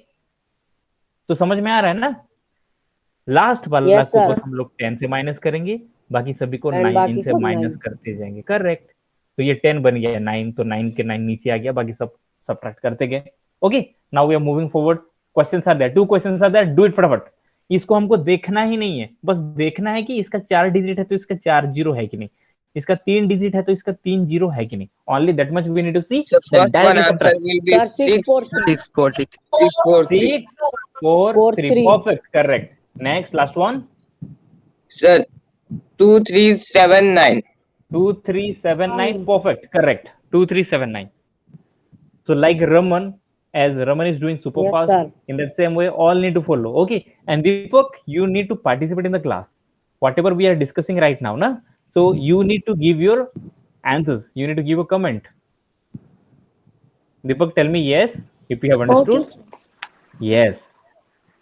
तो समझ में आ रहा है ना? लास्ट वाला Yes, को sir. बस हम लोग 10 से माइनस करेंगे बाकी सभी को And 9 बाकी से को माइनस 9. करते जाएंगे. करेक्ट. तो ये 10 बन गया 9, तो 9 के 9 नीचे आ गया, बाकी सब सब्ट्रैक्ट करते गए। Okay, now we are moving forward. Questions are there, 2 questions are there, do it फटाफट। इसको हमको देखना ही नहीं है, बस देखना है कि इसका 4 डिजिट है तो इसका 4 जीरो है कि नहीं, इसका 3 डिजिट है तो इसका 3 जीरो है कि नहीं। Only that much we need to see. So first one answer will be Sir, 6, 6, 4, 3. 6, 4, 3. 6, 4, 3. 3. Perfect, correct. Next, last one. Sir, 2, 3, 7, 9. 2, 3, 7, 9. Perfect, correct. 2, 3, 7, 9. So like Raman, as Raman is doing super Yes, fast, sir. in that same way, all need to follow. Okay, and Deepak, you need to participate in the class. Whatever we are discussing right now, na? So you need to give your answers. You need to give a comment. Deepak, tell me yes if you have understood. Yes.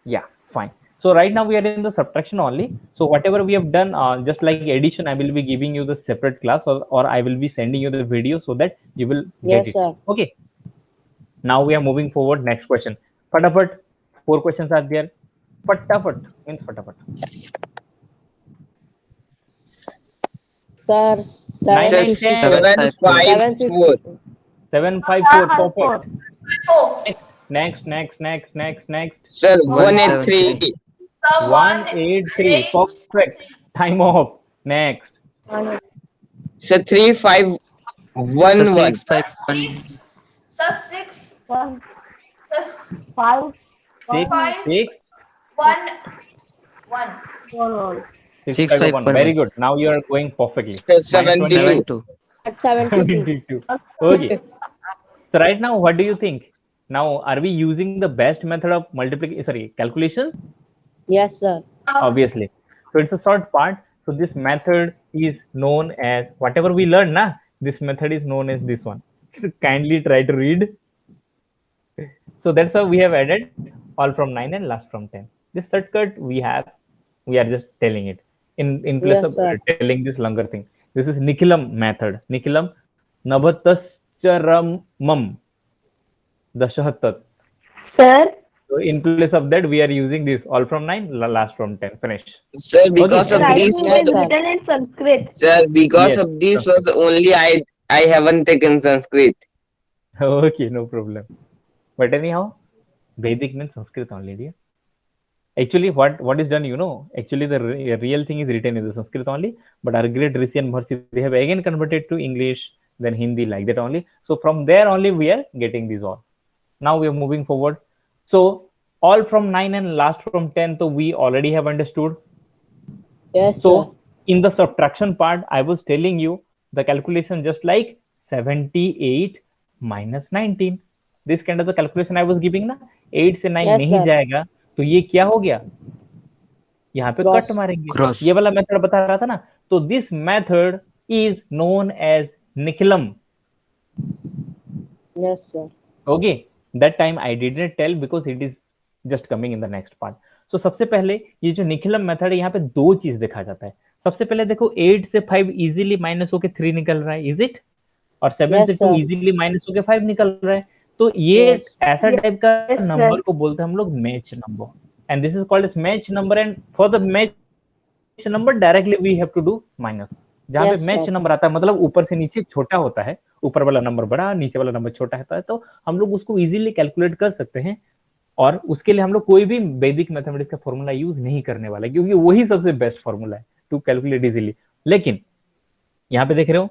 Yeah, fine. So right now we are in the subtraction only. So whatever we have done, just like addition, I will be giving you the separate class, or I will be sending you the video so that you will get Yes, it. sir. Okay. Now we are moving forward. Next question. Fatafat. 4 questions are there. Fatafat means fatafat. Sir, 9 Sir, and 10. 7, 5, 4. 7, 5, 4. Perfect. 4. Next, next, next, next, next. Sir, 1, 8, 173. 3. Sir, 1, 8, 3. Perfect. Time off. Next. Sir, 3, 5, 1, Sir, 1. 6, 5, 1. 6. Sir, 6. 1, Plus 5, 6, 5, 6. 1, 1. 1. 6, 6, 5, 5, 1. 1. Very good. Now you are going perfectly. Sir, Minus 72. 7, 2. At 72. 22. Okay. So right now, what do you think? Now, are we using the best method of multiplication? Sorry, calculation? Yes, sir. Obviously. So it's a short part. So this method is known as whatever we learn. Na, this method is known as this one. Kindly try to read. So that's how we have added all from 9 and last from 10. This shortcut we are just telling it in place Yes, of sir. telling this longer thing. This is Nikilam method. Nikilam Nabhatascharamam Dashahatat. Sir, So in place of that, we are using this all from 9, last from 10. Finish. Sir, because Okay. of writing this is Yes, sir. written in Sanskrit. Sir, because Yes. of this was only I haven't taken Sanskrit. Okay, no problem. But anyhow, Vedic means Sanskrit only, dear. Actually, what is done, actually the real thing is written in the Sanskrit only, but our great Rishi and Bharsi, they have again converted to English, then Hindi, like that only. So from there only we are getting these all. Now we are moving forward. So all from 9 and last from 10, so we already have understood. Yes, sir. So in the subtraction part, I was telling you the calculation just like 78 minus 19. This kind of the calculation I was giving ना, 8 से 9 Yes, नहीं sir. जाएगा तो ये क्या हो गया, यहाँ पे Cross. कट मारेंगे। Cross. ये वाला मेथड बता रहा था ना, तो this method is known as Nikhilam. Yes, sir. Okay, that time I didn't tell because it is just coming in the next part. So सबसे पहले ये जो निखिलम मेथड है, यहाँ पे 2 चीज देखा जाता है। सबसे पहले देखो 8 से 5 इजीली माइनस होके 3 निकल रहा है, इज इट? और 7 Yes, से 2 sir. इजीली माइनस होके 5 निकल रहा है। तो ये Yes. ऐसा Yes. टाइप का Yes, sir. नंबर को बोलते हैं हम लोग match number, and this is called as match number. And for the match number directly we have to do minus. जहां Yes, पे मैच sir. नंबर आता है मतलब ऊपर से नीचे छोटा होता है, ऊपर वाला नंबर बड़ा, नीचे वाला नंबर छोटा होता है, तो हम लोग उसको इजीली कैलकुलेट कर सकते हैं। और उसके लिए हम लोग कोई भी वैदिक मैथमेटिक्स का फॉर्मूला यूज नहीं करने वाला, क्योंकि वही सबसे बेस्ट फॉर्मूला है टू कैलकुलेट इजीली। लेकिन यहाँ पे देख रहे हो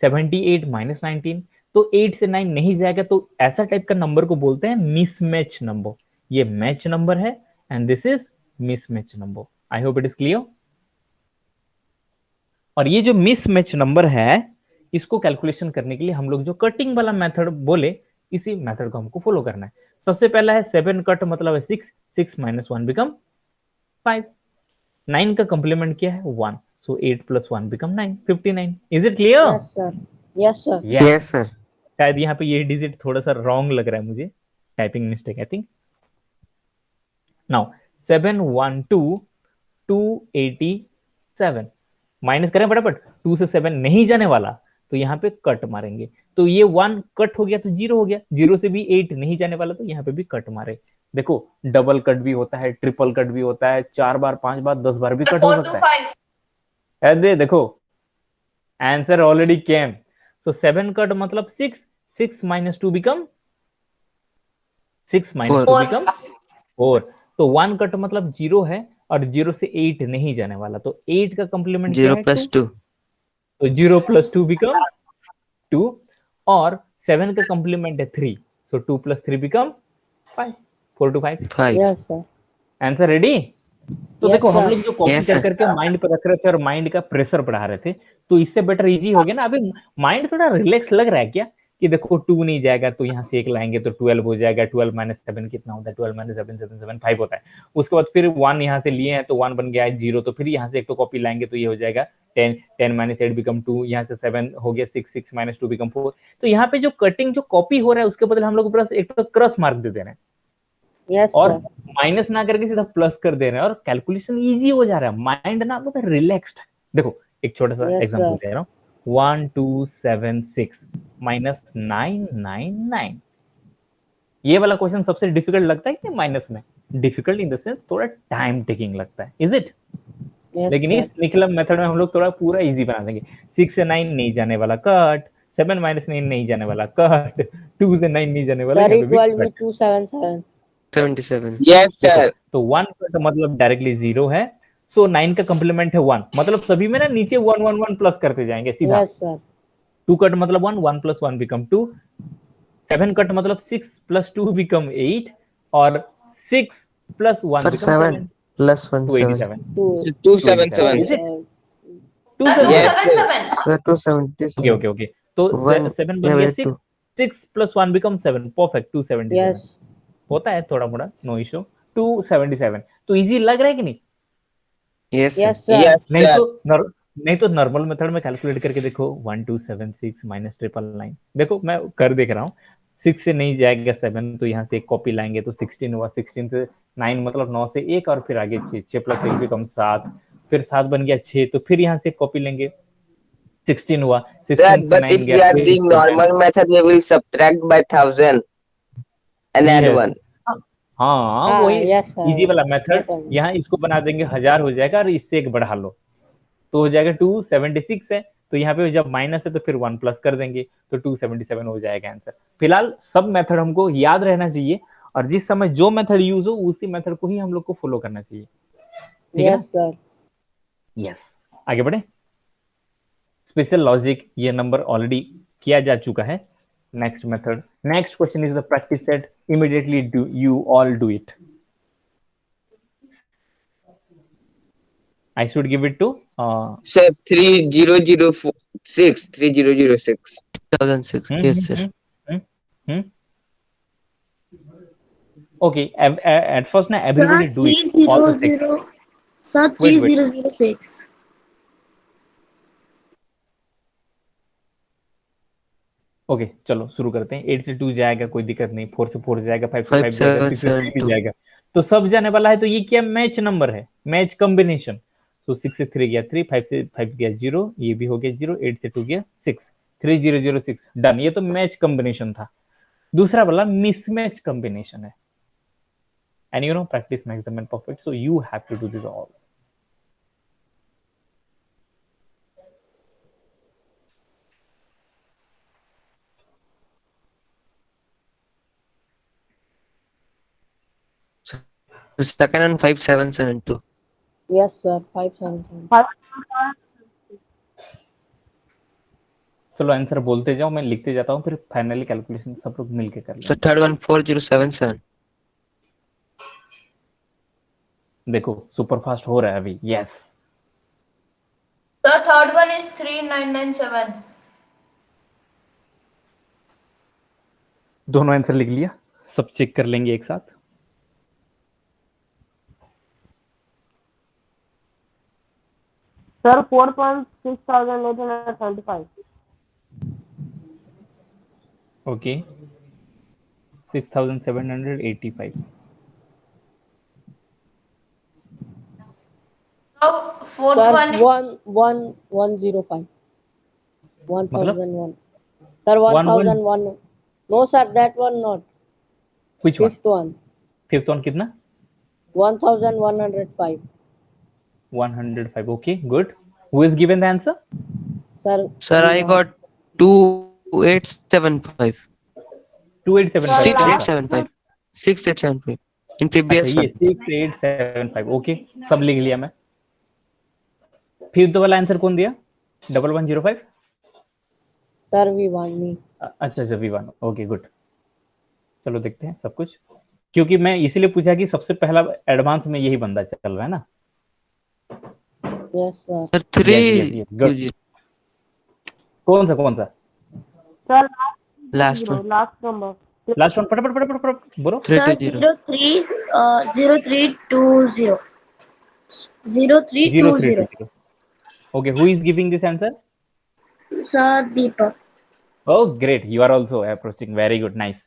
78 माइनस 19, तो 8 से 9 नहीं जाएगा, तो ऐसा टाइप का नंबर को बोलते हैं मिसमैच नंबर। ये मैच नंबर है and this is mismatch number. I hope it is clear. और ये जो मिसमैच नंबर है, इसको कैलकुलेशन करने के लिए हम लोग जो कटिंग वाला मेथड बोले, इसी मेथड को हमको फॉलो करना है। सबसे पहला है 7 कट, मतलब है 6, 6 माइनस 1 बिकम 5। 9 का कंप्लीमेंट क्या है 1, सो 8 plus 1 become 9, 59। Is it clear? Yes, sir. Yes, sir. Yes, sir. शायद यहाँ पे ये डिजिट थोड़ा सा रॉन्ग लग रहा है मुझे, typing mistake I think. Now 7 1 2 287 minus करें फटाफट। 2 से 7 नहीं जाने वाला, तो यहाँ पे कट मारेंगे, तो ये 1 कट हो गया तो 0 हो गया। 0 से भी 8 नहीं जाने वाला, तो यहाँ पे भी कट मारे। देखो डबल कट भी होता है, ट्रिपल कट भी होता है, 4 बार 5 बार 10 बार भी कट हो 4 to सकता है। 5. अरे देखो आंसर ऑलरेडी केम, So 7 cut मतलब 6, 6 minus 2 become 6 minus 2 Four. become 4. तो 1 कट मतलब 0 है और 0 से 8 नहीं जाने वाला, तो 8 का कंप्लीमेंट क्या 0 है? plus 2. 2. तो 0 plus 2 become 2 और 7 का कंप्लीमेंट है 3, so 2 plus 3 become 5. 4 to 5. 5. Yes, sir. Answer ready? तो Yes, देखो हम sir. लोग जो कॉपी Yes, कर sir. करके माइंड पर रख रहे थे और माइंड का प्रेशर बढ़ा रहे थे, तो इससे बेटर इजी हो गया ना. अभी माइंड थोड़ा रिलैक्स लग रहा है क्या कि देखो 2 नहीं जाएगा तो यहाँ से 1 लाएंगे तो 12 हो जाएगा. 12 माइनस 7 कितना होता है? 12 माइनस 7 7 7 5 होता है. उसके बाद फिर 1 यहाँ से लिए हैं तो 1 बन गया है 0, तो फिर यहाँ से एक तो कॉपी लाएंगे तो ये हो जाएगा 10. 10 माइनस 8 बिकम 2, यहाँ से 7 हो गया 6. 6 माइनस 2 बिकम 4. तो यहाँ पे जो कटिंग जो कॉपी हो रहा है उसके बदले हम लोग प्लस एक तो क्रॉस मार्क दे दे रहे हैं Yes, और sir. माइनस ना करके सीधा प्लस कर दे रहे हैं और कैलकुलेशन इजी हो जा रहा है. माइंड ना आपका रिलैक्स्ड है. देखो एक छोटा सा Yes, एग्जांपल sir. दे रहा हूँ. 1 2 7 6 माइनस 9 9 9. ये वाला क्वेश्चन सबसे डिफिकल्ट लगता है कि माइनस में? डिफिकल्ट इन द सेंस थोड़ा टाइम टेकिंग लगता है, इज इट? Yes, लेकिन sir. इस निकलम मेथड में हम लोग थोड़ा पूरा इजी बना देंगे. 6 से 9 नहीं जाने वाला कट, 7 माइनस 9 नहीं जाने वाला कट, 2 से 9 नहीं जाने वाला Sir, यहाँ पे भी equal me cut. 277. 77. Yes, sir. तो 1 कट मतलब डायरेक्टली 0 है. सो 9 का कंप्लीमेंट है 1, मतलब सभी में ना नीचे 1 1 1 प्लस करते जाएंगे सीधा. Yes, sir. 2 कट मतलब 1, 1 plus 1 become 2. 7 कट मतलब 6 plus 2 become 8 और 6 plus 1 Sir, become 7. 7 plus 1, 7. 287. Two. So 277. Is it? Uh, 277. 277. Sir, 277. Okay. तो 1, 7 yeah, बन गया wait, 6. 6 plus 1 become 7. Perfect. 277. yes. होता है थोड़ा मोड़ा, नो इशू. 277. तो इजी लग रहा है कि नहीं? Yes, sir. Yes, sir. Yes, नहीं sir. तो नहीं तो नॉर्मल मेथड में कैलकुलेट करके देखो. 1276 माइनस 999. देखो मैं कर देख रहा हूँ. 6 से नहीं जाएगा 7, तो यहाँ से एक कॉपी लाएंगे तो 16 हुआ. 16 से 9 मतलब 9 से 1 और फिर आगे 6. 6 प्लस 1 बिकम 7. फिर 7 बन गया 6, तो फिर यहाँ से एक कॉपी लेंगे. 16 हुआ. 16 Sir, से but 9 if we गया are doing normal method, we will subtract by 1000 and add Yes. 1. हाँ हाँ, वही yes, sir. इजी वाला मेथड. Yes, sir. यहाँ इसको बना देंगे 1000 हो जाएगा और इससे एक बढ़ा लो तो हो जाएगा 276 है. तो यहाँ पे जब माइनस है तो फिर 1 प्लस कर देंगे तो 277 हो जाएगा आंसर. फिलहाल सब मेथड हमको याद रहना चाहिए और जिस समय जो मेथड यूज हो उसी मेथड को ही हम लोग को फॉलो करना चाहिए. ठीक है Yes, sir. यस. आगे बढ़े. स्पेशल लॉजिक ये नंबर ऑलरेडी किया जा चुका है. Next method. Next question is the practice set. Immediately do you all do it. I should give it to Sir, 3006. 3006. 2006. Yes, sir. Okay. At first, na everybody do it. All the six. 300. Sir, Wait. 3006. Okay, चलो शुरू करते हैं. 8 से 2 जाएगा कोई दिक्कत नहीं. 4 से 4 जाएगा. 5 से 5, 5 जाएगा. 6 से 7, 3 2. जाएगा. तो सब जाने वाला है. तो ये क्या मैच नंबर है? Match combination. तो 6 से 3 गया 3, 5 से 5 गया 0, ये भी हो गया 0, 8 से 2 गया 6. 3006 डन. ये तो मैच कॉम्बिनेशन था. दूसरा वाला मिसमैच कॉम्बिनेशन है. And you know, practice makes the man perfect. So you have to do this all. The second one 5772. Yes, sir. 577. चलो आंसर बोलते जाओ, मैं लिखते जाता हूँ, फिर फाइनली कैलकुलेशन सब लोग मिलके कर So लेंगे. third one 4077. देखो सुपर फास्ट हो रहा है अभी. Yes. The third one is 3997. दोनों आंसर लिख लिया. सब चेक कर लेंगे एक साथ. Sir, 4.6875. Okay. 6785. The fourth Sir, one is 11105. 1001. Sir, 1001. No, sir, that one not. Which one? Fifth one. Fifth one कितना? 1105. 105. Okay, good. Who is given the answer? Sir. Sir, I got 2875. 2875 कौन सा? 6875. 6875. In अच्छा previous ये one. 6875 okay, सब लिख लिया मैं। Fifth वाला आंसर कौन दिया? 1105। सर V1 नहीं। अच्छा अच्छा V1 ओके गुड। चलो देखते हैं सब कुछ, क्योंकि मैं इसीलिए पूछा कि सबसे पहला एडवांस में यही बंदा चल रहा है ना। Yes sir. Sir, yes yes good. 320. कौन सा Sir, Last one. last number. Last one? फटाफट फटाफट फटाफट बोलो। 320. 0320. 0320. 0320 okay, who is giving this answer? Sir Deepak. Oh, great. You are also approaching. Very good. Nice.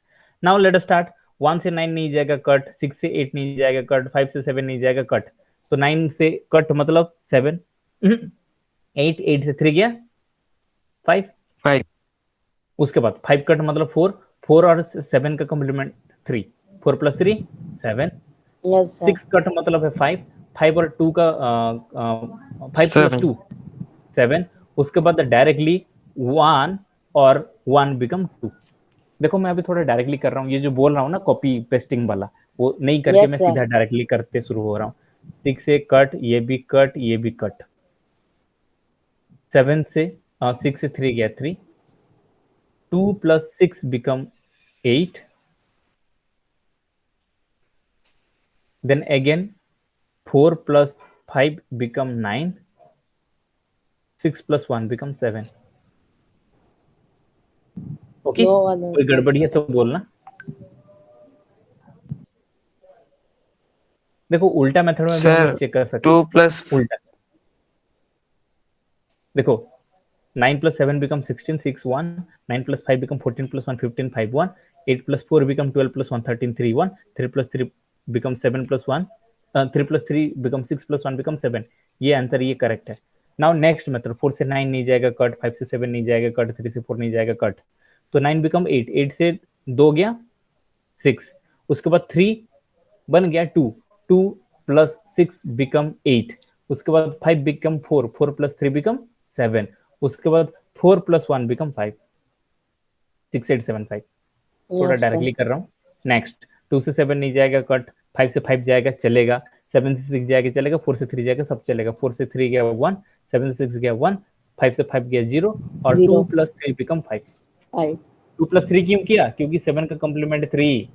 Now let us start. 1 से 9 नहीं जाएगा cut, 6 से 8 नहीं जाएगा कट, 5 से 7 नहीं जाएगा कट, तो 9 से कट मतलब 7, 8 से 3 गया 5, 5. उसके बाद 5 कट मतलब 4, 4 और 7 का complement 3, 4 plus 3 7, yes sir. 6 cut मतलब है 5, 5 और 2 का 5 प्लस 2 7, उसके बाद डायरेक्टली 1 और 1 बिकम 2। देखो मैं अभी थोड़ा डायरेक्टली कर रहा हूँ, ये जो बोल रहा हूँ ना कॉपी पेस्टिंग वाला, वो नहीं करके Yes, मैं sir. सीधा डायरेक्टली करते शुरू हो रहा हूँ। 6 से कट, ये भी कट, ये भी कट, 7 से 6 से 3 गया 3, 2 plus 6 become 8, then again 4 plus 5 become 9, 6 plus 1 become 7। Okay, No other. कोई गड़बड़ी है तो बोलना। देखो उल्टा मेथड में भी हम Sir, लोग चेक कर सकते 2 हैं। plus उल्टा देखो 9 plus 7 become 16, 6 1, 9 plus 5 become 14 plus 1 15 5 1, 8 plus 4 become 12 plus 1 13 3 1, 3 plus 3 become 7 plus 1, 3 plus 3 become 6 plus 1 become 7। ये आंसर ये करेक्ट है। नाउ नेक्स्ट मेथड, 4 से 9 नहीं जाएगा कट, 5 से 7 नहीं जाएगा कट, 3 से 4 नहीं जाएगा कट, तो 9 बिकम 8, 8 से 2 गया 6, उसके बाद 3 बन गया 2, 2 प्लस 6 बिकम 8, उसके बाद 5 बिकम 4, 4 प्लस 3 बिकम 7, उसके बाद 4 प्लस 1 बिकम 5, 6 8 7 5। थोड़ा Yes, sir. डायरेक्टली कर रहा हूँ। नेक्स्ट 2 से 7 नहीं जाएगा कट, 5 से 5 जाएगा चलेगा, 7 से 6 जाएगा चलेगा, 4 से 3 जाएगा सब चलेगा, 4 से 3 गया 1, 7 से 6 गया 1, 5 से 5 गया 0 और 2 Zero. Plus 3 become 5। 5. 2 प्लस 3 क्यों किया? क्योंकि 7 का कॉम्प्लीमेंट 3,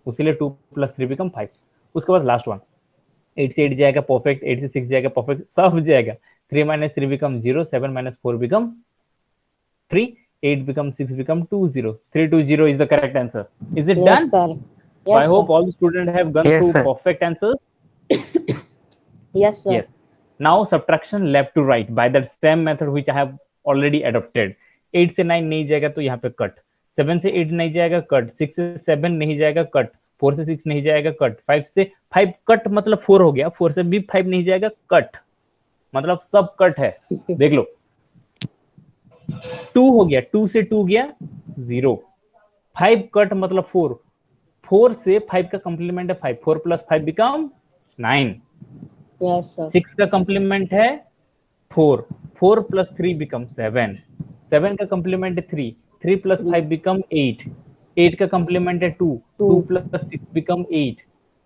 उसीलिए 2 प्लस 3 बिकम 5। उसके बाद लास्ट वन, 8 से 8 जाएगा परफेक्ट, 8 से 6 जाएगा परफेक्ट, सब जाएगा, 3 minus 3 become 0, 7 minus 4 become 3, 8 become 6 become 20, 320 is the correct answer. Is it Yes, done? sir. So Yes, I hope sir. all the students have gone Yes, through sir. perfect answers. Yes, sir. Yes. Now subtraction left to right by that same method which I have already adopted. 8 से 9 नहीं जाएगा तो यहाँ पे cut, 7 से 8 नहीं जाएगा cut, 6 से 7 नहीं जाएगा कट, 4 से 6 नहीं जाएगा कट, 5 से 5 कट मतलब 4 हो गया, 4 से भी 5 नहीं जाएगा कट, मतलब सब कट है। देख लो 2 हो गया, 2 से 2 गया 0, 5 कट मतलब 4, 4 से 5 का कंप्लीमेंट है 5, 4 प्लस 5 बिकम 9, Yes, sir. 6 का कंप्लीमेंट है 4, 4 प्लस 3 बिकम 7, 7 का कंप्लीमेंट है 3, 3 प्लस 5 बिकम 8, 8 का कंप्लीमेंट है 2, 2 प्लस 6 बिकम 8,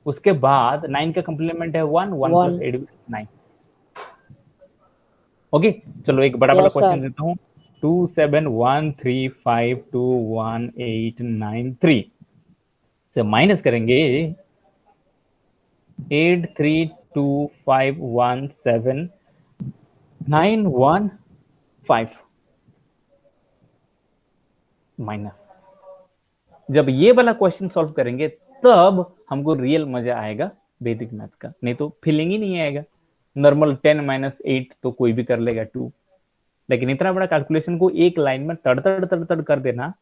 उसके बाद 9 का कंप्लीमेंट है 1, 1 One. प्लस 8 9। ओके चलो एक बड़ा वाला Yes, क्वेश्चन sir. देता हूँ। 2 7 1 3 5 2 1 8 9 3 से माइनस करेंगे 8 3 2 5 1 7 9 1 5 माइनस। जब ये वाला क्वेश्चन सॉल्व करेंगे तब हमको रियल मजा आएगा वैदिक मैथ्स का, नहीं तो फीलिंग ही नहीं आएगा। नॉर्मल 10 माइनस 8 तो कोई भी कर लेगा 2, लेकिन इतना बड़ा कैलकुलेशन को एक लाइन में तड़ तड़ तड़ तड़ कर देना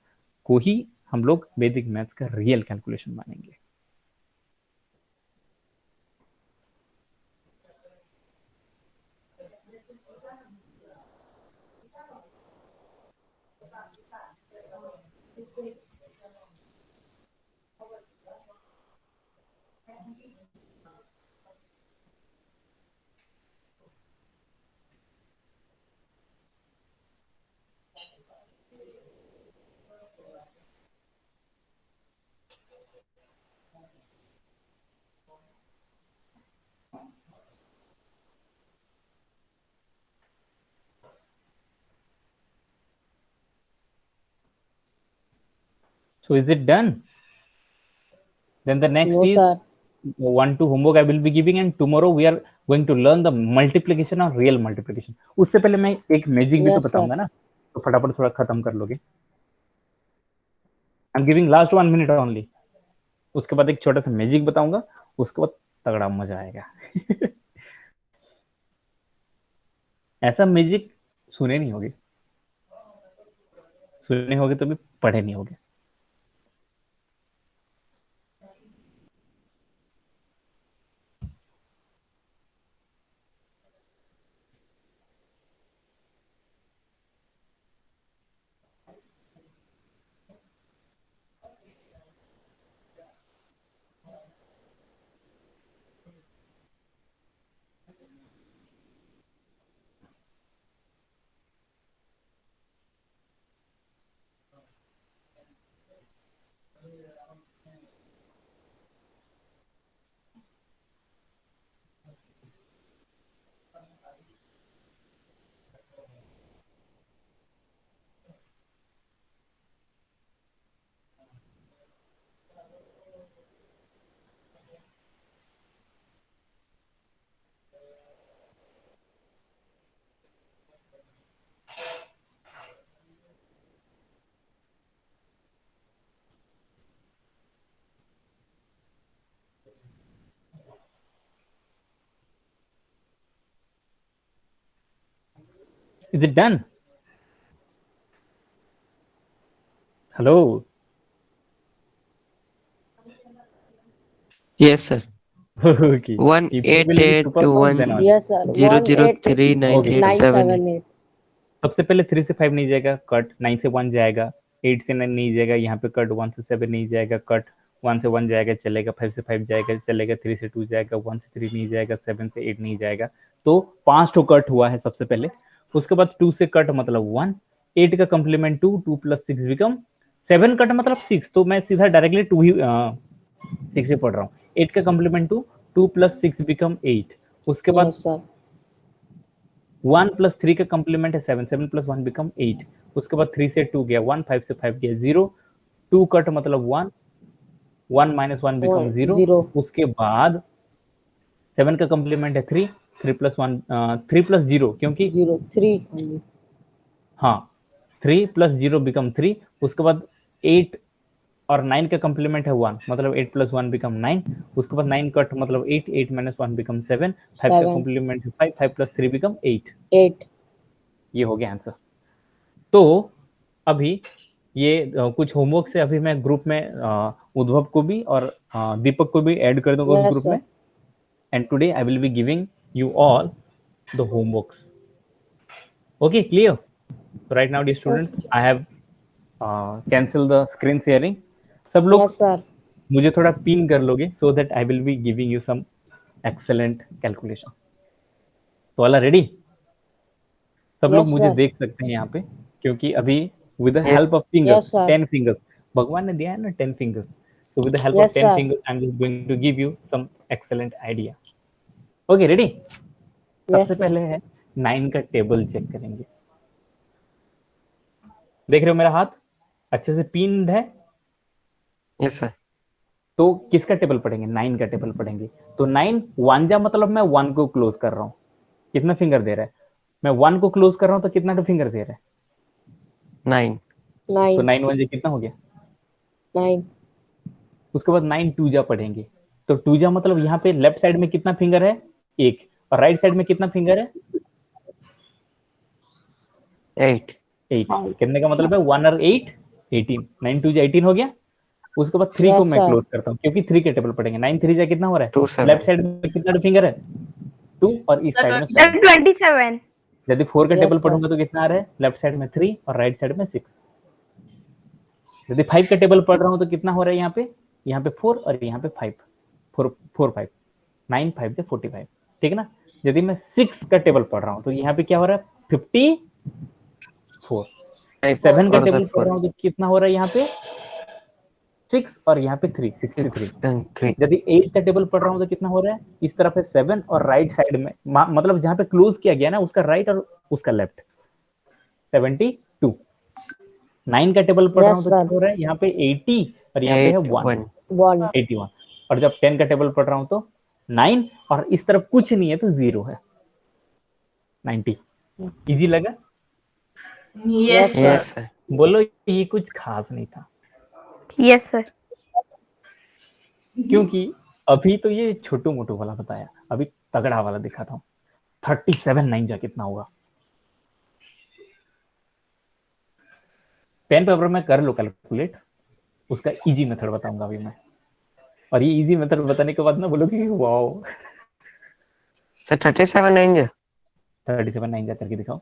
को ही हम लोग वैदिक मैथ्स का रियल कैलकुलेशन मानेंगे। So is it done? Then the next No, is sir. 1-2 homework I will be giving, and tomorrow we are going to learn the multiplication और real multiplication. उससे पहले मैं एक मैजिक भी तो Yes, sir. बताऊंगा ना, तो फटाफट थोड़ा खत्म कर लोगे. I'm giving last 1 minute only. उसके बाद एक छोटा सा मैजिक बताऊंगा, उसके बाद तगड़ा मजा आएगा. ऐसा मैजिक सुने नहीं होगे, सुने होगे तो भी पढ़े नहीं होगे. Is it done? Hello. Yes, sir. Okay. One If you eight will be eight super two fast, one then on. Yes, sir. 0039878. 188 सबसे पहले 3 से 5 नहीं जाएगा, कट. 9 से 1 जाएगा, 8 से 9 नहीं जाएगा, यहाँ पे कट. 1 से 7 नहीं जाएगा, कट. 1 से 1 जाएगा, चलेगा. 5 से 5 जाएगा, चलेगा. 3 से 2 जाएगा, 1 से 3 नहीं जाएगा, 7 से 8 नहीं जाएगा. तो 5 तो कट हुआ है सबसे पहले. उसके बाद 2 से कट मतलब 1, 8 का कंप्लीमेंट 2, 2 + 6 बिकम 7 कट मतलब 6. तो मैं सीधा डायरेक्टली 2 ही 6 से पढ़ रहा हूँ. 8 का कंप्लीमेंट 2, 2 + 6 बिकम 8. उसके बाद Yes, sir. 1 + 3 का कंप्लीमेंट है 7, 7 + 1 बिकम 8. उसके बाद 3 से 2 गया 1, 5 से 5 गया 0, 2 कट मतलब 1, 1 - 1 बिकम 0. उसके बाद 7 का कंप्लीमेंट है 3, 3 + 1 3 + 0 क्योंकि 0, 3 only. हाँ 3 + 0 बिकम 3. उसके बाद 8 और 9 का कंप्लीमेंट है 1, मतलब 8 + 1 बिकम 9. उसके बाद 9 कट मतलब 8, 8 - 1 बिकम 7, 5 का 7. कंप्लीमेंट है 5, 5 + 3 बिकम 8. 8. ये हो गया आंसर. तो अभी ये कुछ होमवर्क से अभी मैं ग्रुप में उद्भव को भी और दीपक को भी ऐड कर दूंगा उस Yes, ग्रुप sir. में. And today I will be giving you all the homeworks. Okay, clear? Right now dear students, I have cancel the screen sharing. सब लोग Yes, sir. मुझे थोड़ा पिन कर लोगे so that I will be giving you some excellent calculation. तो वाला ready? सब लोग Yes, मुझे sir. देख सकते हैं यहाँ पे, क्योंकि अभी with the Yes. Help of fingers, Yes, sir. 10 fingers भगवान ने दिया है ना, 10 fingers. So with the help Yes, of 10 sir. fingers, I'm just going to give you some excellent idea. Okay, ready? Yes, सबसे sir. पहले है 9 का table check करेंगे. देख रहे हो मेरा हाथ अच्छे से पिन्ड है. Yes, sir. तो किसका टेबल पढ़ेंगे? 9 का टेबल पढ़ेंगे. तो 9 1 जा मतलब मैं 1 को क्लोज कर रहा हूँ. कितना फिंगर दे रहा है? मैं 1 को क्लोज कर रहा हूँ तो कितना फिंगर दे रहा है? 9. तो 9. 9 1 जा कितना हो गया? 9. उसके बाद 9 2 जा पढ़ेंगे. तो 2 जा मतलब यहाँ पे लेफ्ट साइड में कितना फिंगर है? 1. और राइट साइड में कितना फिंगर है? 8. 8. कितने का मतलब है? 1 और 8 18. 9 2 जा 18 हो गया. उसके बाद 3 को Yes, मैं sir. क्लोज करता हूँ क्योंकि 3 के टेबल पढ़ेंगे. 9 3 जा कितना हो रहा 2 है? 7. लेफ्ट साइड में कितना फिंगर है? 2. और इस साइड में 7. 27. यदि 4 का Yes, टेबल sir. पढ़ूंगा तो कितना आ रहा है? लेफ्ट साइड में 3 और राइट साइड में 6. यदि 5 का टेबल पढ़ रहा हूँ तो कितना हो रहा है यहाँ पे? यहाँ पे 4 और यहाँ पे 5. 4 4 5. 9 5 से 45. ठीक है ना? यदि मैं 6 का टेबल पढ़ रहा हूँ तो यहाँ पे क्या हो रहा है? 54. 7 का टेबल पढ़ रहा हूँ तो कितना हो रहा है यहाँ पे? 6 और यहाँ पे 3 63. 3. यदि 8 का टेबल पढ़ रहा हूँ तो कितना हो रहा है? इस तरफ है 7 और राइट साइड में मतलब जहाँ पे क्लोज किया गया ना उसका राइट और उसका लेफ्ट 72. 9 का टेबल पढ़ रहा हूँ तो Yes, क्या sir. हो रहा है, यहाँ पे 80 और यहाँ पे है 1, 1 1. 81। और जब 10 का टेबल पढ़ रहा हूँ तो 9 और इस तरफ कुछ नहीं है तो 0 है, 90। इजी लगा? Yes, sir. यस सर बोलो ये कुछ खास नहीं था, Yes, sir. क्योंकि अभी तो ये छोटू मोटू वाला बताया, अभी तगड़ा वाला दिखाता हूँ। 37 नाइंजा कितना होगा? पेन पेपर में कर लो कैलकुलेट, उसका इजी मेथड बताऊंगा अभी मैं। और ये इजी मेथड बताने के बाद ना बोलोगे वाओ। सर 37 नाइन 37 नाइंजा करके दिखाओ।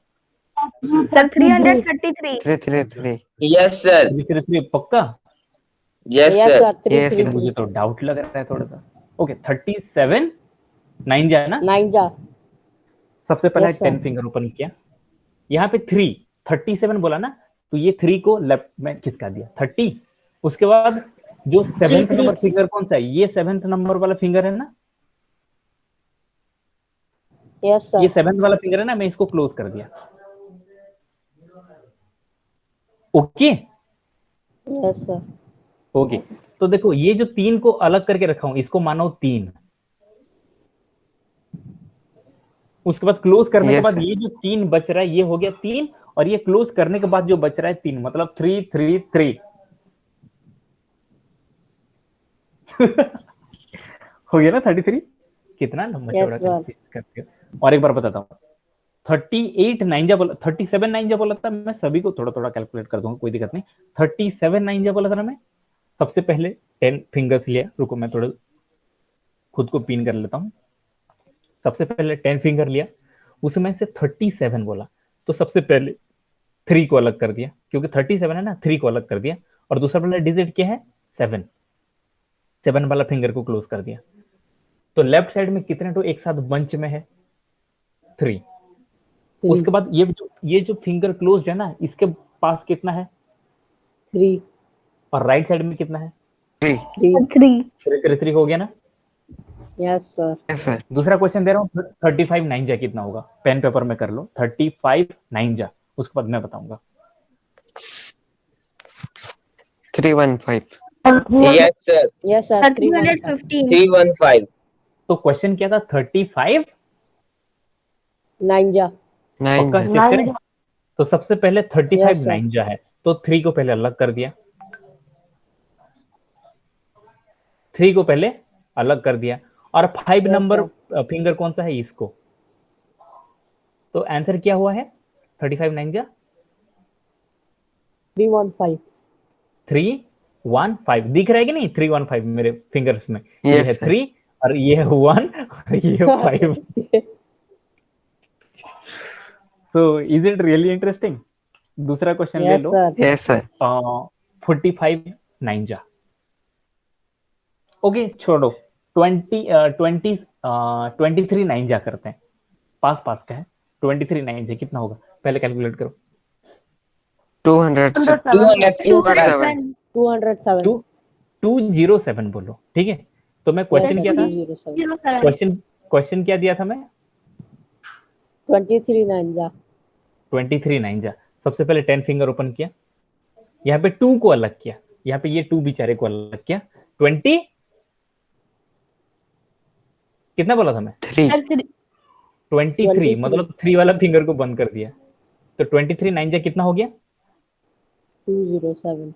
Sir, 333. 333 Yes, sir. 333 पक्का? Yes, Yes, sir. sir. 3, Yes, 3, sir. मुझे तो डाउट लग रहा है थोड़ा सा। ओके 37 नाइंजा है ना? 9 जा. सबसे पहले Yes, sir. 10 फिंगर ओपन किया, यहाँ पे 3 37 बोला ना, तो ये 3 को लेफ्ट में खिसका दिया 30। उसके बाद जो 7th नंबर फिंगर कौन सा है, ये 7th नंबर वाला फिंगर है ना, Yes, sir. ये 7th वाला फिंगर है ना, मैं इसको क्लोज कर दिया। Okay Yes, sir. ओके, तो देखो ये जो 3 को अलग करके रखा हूं, इसको मानो 3। उसके बाद क्लोज करने के Yes, बाद sir. ये जो 3 बच रहा है ये हो गया 3, और ये क्लोज करने के बाद जो बच रहा है 3, मतलब 3 3 3 हो गया ना 33। कितना लंबा Yes, चौड़ा sir. करते हो। और एक बार बताता हूँ, 38 नाइंजा बोला, 37 नाइंजा बोला था मैं, सभी को थोड़ा थोड़ा कैलकुलेट कर दूंगा, कोई दिक्कत नहीं। 37 नाइंजा बोला था ना मैं, सबसे पहले 10 फिंगर्स लिया, रुको मैं थोड़ा खुद को पिन कर लेता हूँ। सबसे पहले 10 फिंगर लिया, उसमें से 37 बोला, तो सबसे पहले 3 को अलग कर दिया, क्योंकि 37 है ना, 3 को अलग कर दिया। और दूसरा पहला डिजिट क्या है, 7 वाला फिंगर को क्लोज कर दिया। तो लेफ्ट साइड में कितने तो एक साथ बंच में है 3। उसके बाद ये जो फिंगर क्लोज्ड है ना, इसके पास कितना है 3. और राइट साइड में कितना है 3 3. 3 हो गया ना। Yes, sir. yes sir दूसरा क्वेश्चन दे रहा हूँ, 35 नाइंजा कितना होगा, पेन पेपर में कर लो। 35 नाइंजा, उसके बाद मैं बताऊंगा। 315 Yes, sir. Yes, sir. 315. 315. तो क्वेश्चन क्या था, 35 9 जा. नाइन पक्का चेक करें। तो सबसे पहले 35 Yes, sir. नाइंजा है, तो 3 को पहले अलग कर दिया, 3 को पहले अलग कर दिया। और 5 Yes, नंबर फिंगर कौन सा है, इसको। तो आंसर क्या हुआ है 35 नाइंजा 315. 315 दिख रहा है कि नहीं, 315 मेरे फिंगर्स में। ये Yes, है sir. 3 और ये है 1 और ये है 5। So is it really interesting? दूसरा क्वेश्चन ले Yes, लो, sir. yes sir 45 नाइंजा। ओके छोड़ो, 23 नाइंजा करते हैं, पास पास का है। 23 नाइंजा कितना होगा, पहले कैलकुलेट करो। 207 207. 207. 207 बोलो, ठीक है। तो मैं क्वेश्चन क्या था, 207. क्वेश्चन क्या दिया था मैं, 23 9 जा. 23 नाइंजा। सबसे पहले 10 फिंगर ओपन किया, यहाँ पे 2 को अलग किया, यहाँ पे ये 2 बेचारे को अलग किया। 20 कितना बोला था मैं, 3 23 मतलब 3 वाला फिंगर को बंद कर दिया। तो 23 नाइंजा कितना हो गया 207.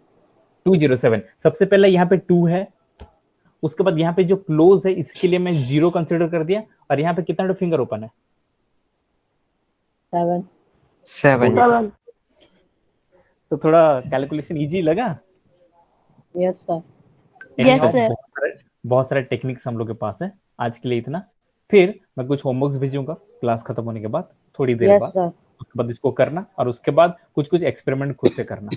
207। सबसे पहले यहाँ पे 2 है, उसके बाद यहाँ पे जो क्लोज है इसके लिए मैं 0 कंसिडर कर दिया। और यहाँ पे कितना फिंगर ओपन है 7. 7 तो थोड़ा कैलकुलेशन इजी लगा। Yes, sir. Yes, sir. बहुत सारे टेक्निक्स हम लोग के पास है। आज के लिए इतना, फिर मैं कुछ होमवर्क्स भेजूंगा क्लास खत्म होने के बाद, थोड़ी देर Yes, बाद। sir. उसके बाद इसको करना और उसके बाद कुछ कुछ एक्सपेरिमेंट खुद से करना।